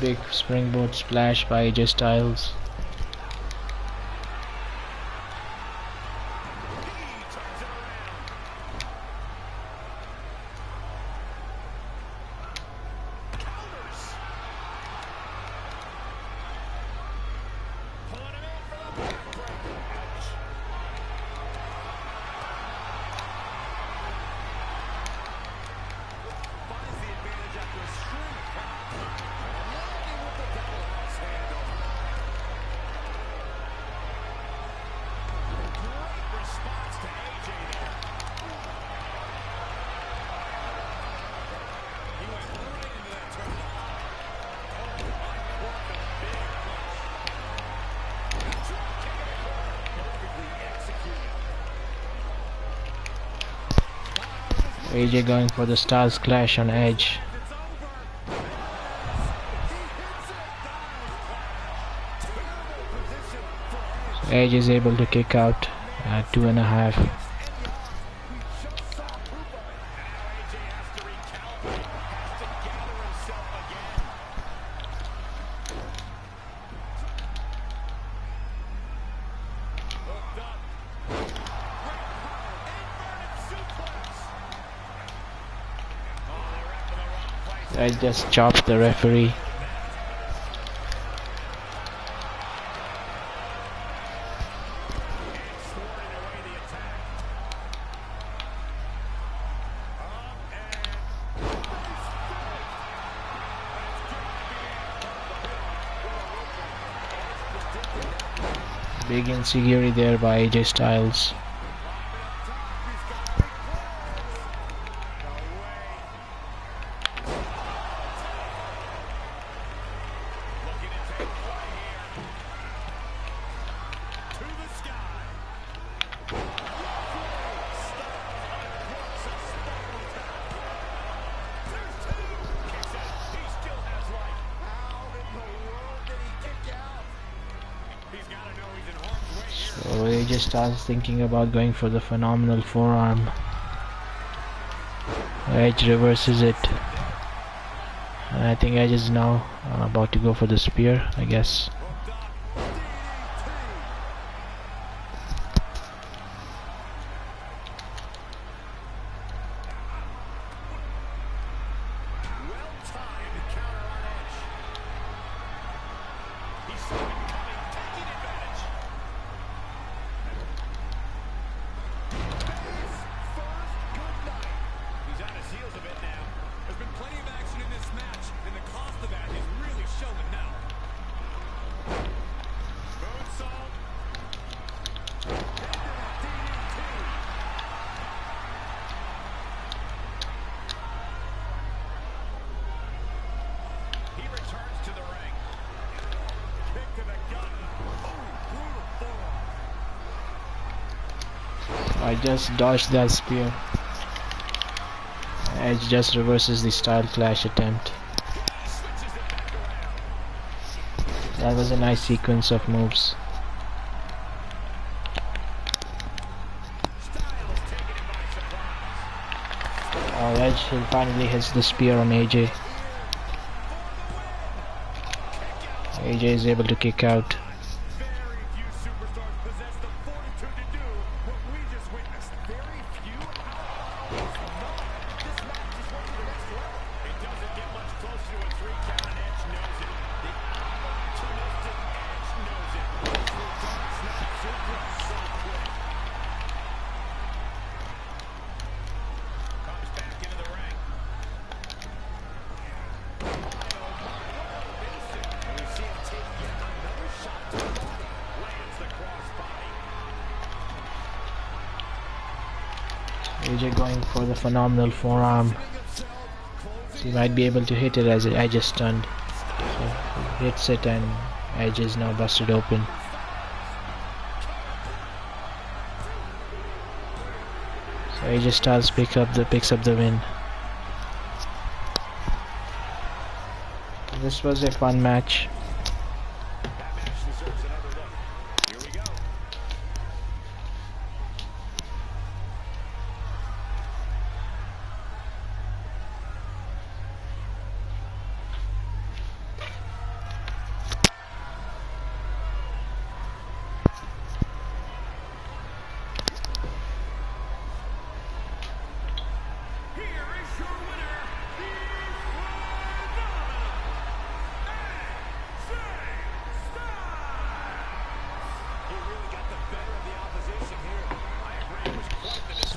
Speaker 1: big springboard splash by AJ Styles. AJ going for the Styles Clash on Edge. So Edge is able to kick out at 2.5. I just chopped the referee. Big insecurity there by AJ Styles. So AJ Styles thinking about going for the phenomenal forearm. Edge reverses it. And I think Edge is now about to go for the spear, I guess. I just dodged that spear. Edge just reverses the Style Clash attempt. That was a nice sequence of moves. Edge finally hits the spear on AJ. AJ is able to kick out. AJ going for the phenomenal forearm. So he might be able to hit it as Edge is stunned. So he hits it and Edge is now busted open. So AJ Styles picks up the win. This was a fun match.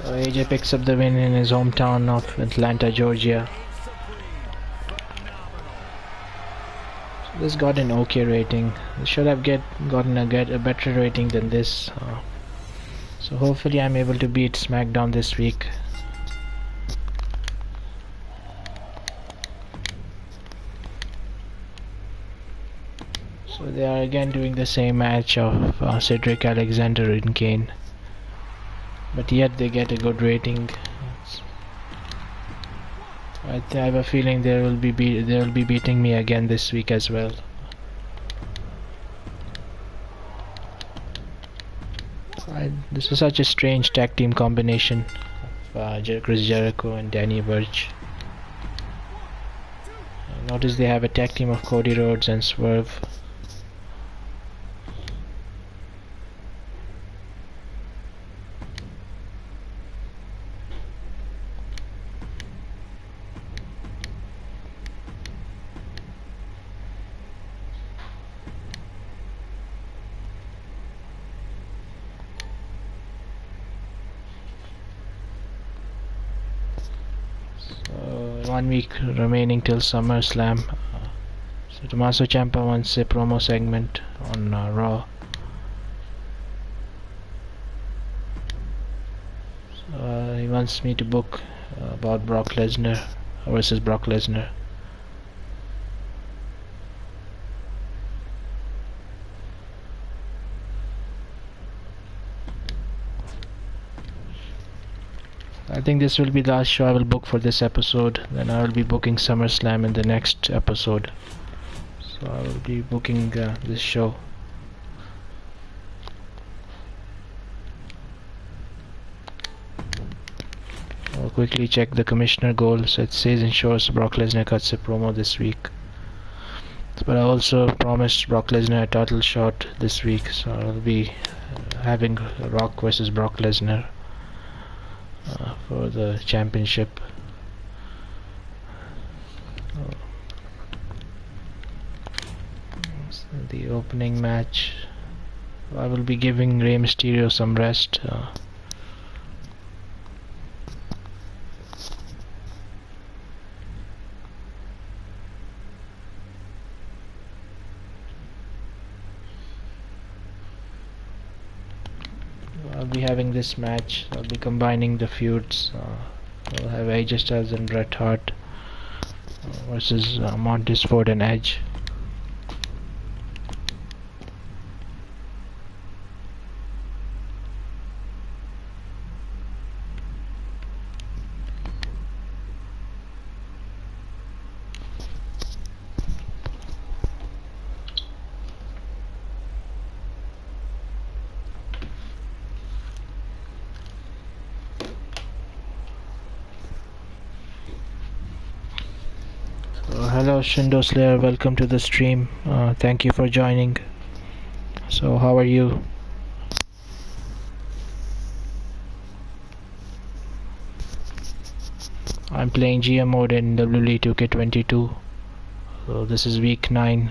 Speaker 1: So AJ picks up the win in his hometown of Atlanta, Georgia. So this got an okay rating. It should have gotten a better rating than this. So hopefully I'm able to beat SmackDown this week. So they are again doing the same match of Cedric, Alexander and Kane. But yet they get a good rating. I have a feeling they will be beating me again this week as well. This is such a strange tag team combination of Chris Jericho and Danny Burch. Notice they have a tag team of Cody Rhodes and Swerve. So 1 week remaining till SummerSlam. So Tommaso Ciampa wants a promo segment on Raw. So, he wants me to book about Brock Lesnar versus Brock Lesnar. I think this will be the last show I will book for this episode. Then I will be booking SummerSlam in the next episode. So I will be booking this show. I'll quickly check the commissioner goals. It says ensures Brock Lesnar cuts a promo this week. But I also promised Brock Lesnar a title shot this week. So I'll be having Rock versus Brock Lesnar for the championship. So the opening match, I will be giving Rey Mysterio some rest. I'll be having this match. I'll be combining the feuds. I'll have AJ Styles and Bret Hart versus Montez Ford and Edge. Hello Shindo Slayer, welcome to the stream. Thank you for joining. So how are you? I'm playing GM mode in WWE 2K22. So this is week 9.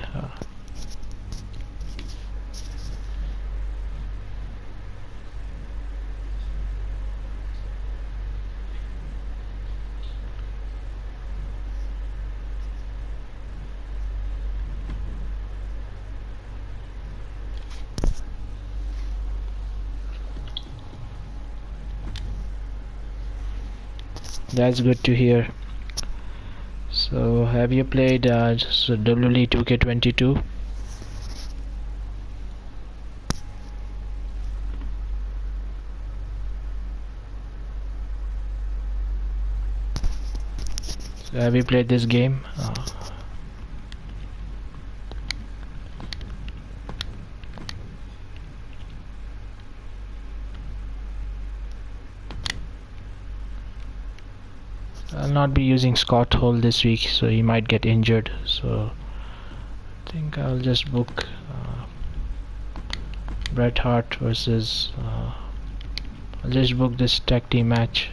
Speaker 1: That's good to hear. So have you played WWE 2K22? So have you played this game? I'll not be using Scott Hall this week, so he might get injured. So I think I'll just book Bret Hart versus. I'll just book this tag team match.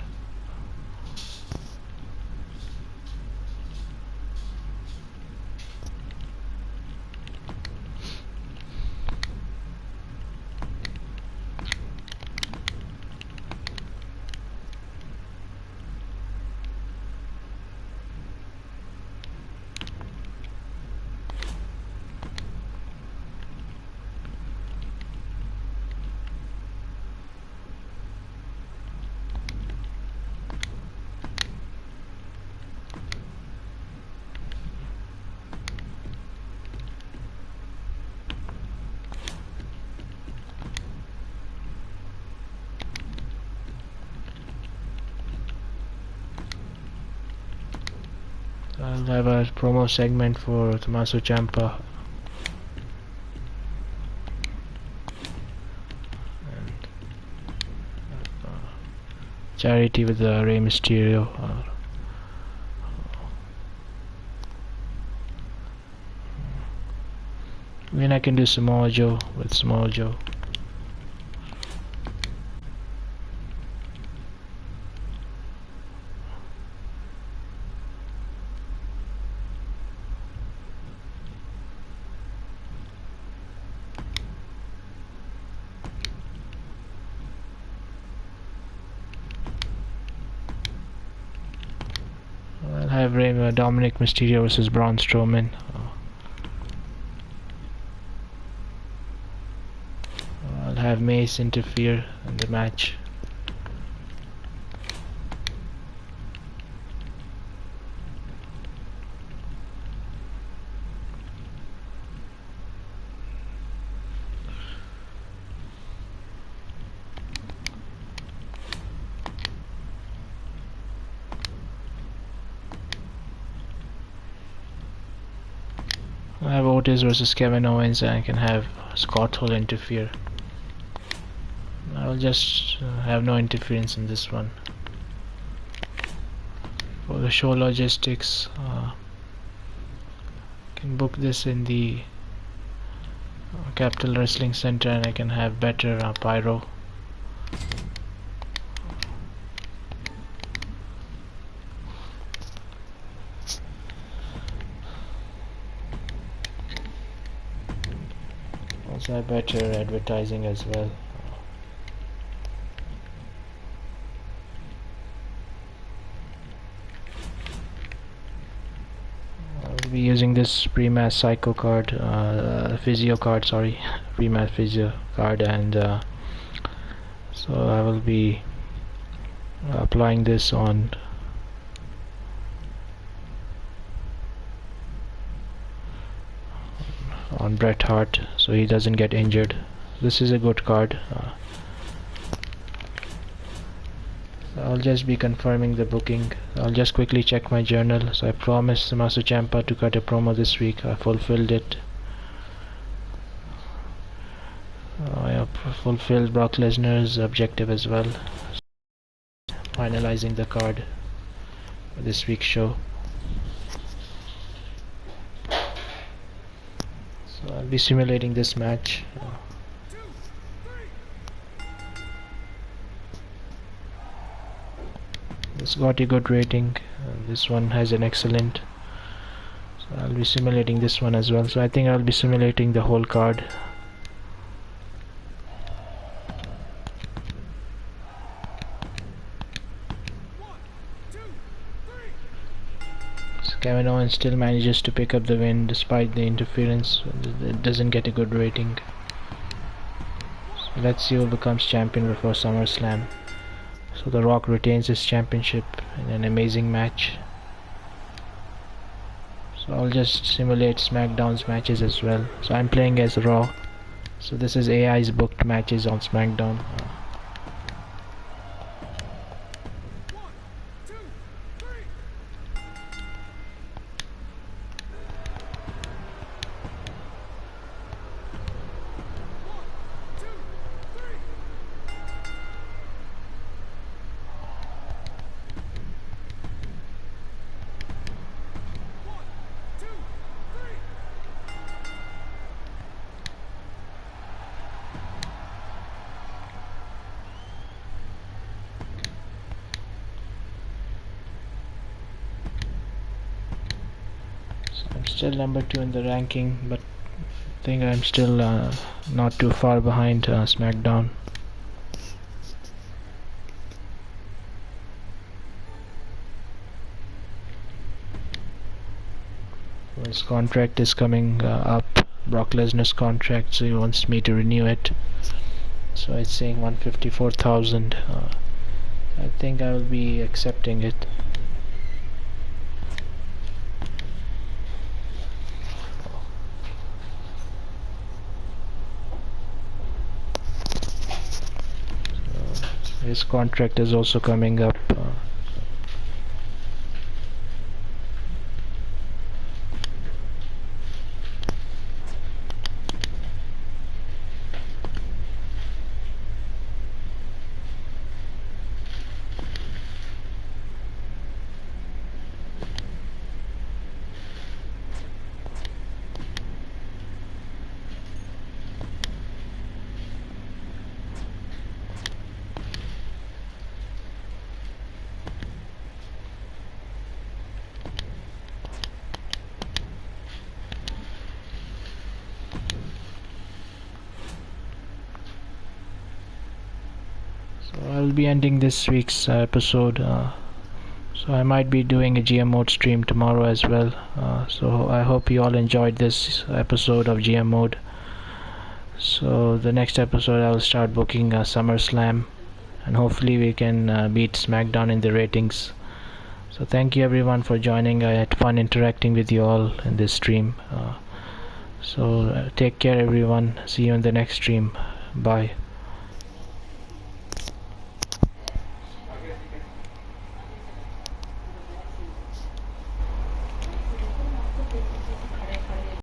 Speaker 1: I'll have a promo segment for Tommaso Ciampa. And charity with Rey Mysterio. I mean, I can do Samoa Joe with Samoa Joe. I'll have Dominic Mysterio versus Braun Strowman. I'll have Mace interfere in the match. I have Otis versus Kevin Owens, and I can have Scott Hall interfere. I'll just have no interference in this one. For the show logistics, can book this in the Capital Wrestling Center, and I can have better pyro. Also have better advertising as well. I'll be using this pre-match psycho card, physio card, sorry, pre-match physio card, and so I will be applying this on Bret Hart, so he doesn't get injured. This is a good card. I'll just be confirming the booking. I'll just quickly check my journal. So I promised Tommaso Ciampa to cut a promo this week. I fulfilled it. I fulfilled Brock Lesnar's objective as well. Finalizing the card for this week's show. So I'll be simulating this match. This got a good rating. This one has an excellent. So I'll be simulating this one as well. So I think I'll be simulating the whole card. Kevin Owens still manages to pick up the win despite the interference. It doesn't get a good rating. So let's see who becomes champion before SummerSlam. So The Rock retains his championship in an amazing match. So I'll just simulate SmackDown's matches as well. So I'm playing as Raw. So this is AI's booked matches on SmackDown. I'm still number 2 in the ranking, but I think I'm still not too far behind SmackDown. His contract is coming up, Brock Lesnar's contract, so he wants me to renew it. So it's saying 154,000. I think I will be accepting it. His contract is also coming up. will be ending this week's episode. So I might be doing a GM mode stream tomorrow as well. So I hope you all enjoyed this episode of GM mode. So the next episode I will start booking SummerSlam, and hopefully we can beat SmackDown in the ratings. So thank you everyone for joining. I had fun interacting with you all in this stream. So take care everyone. See you in the next stream. Bye.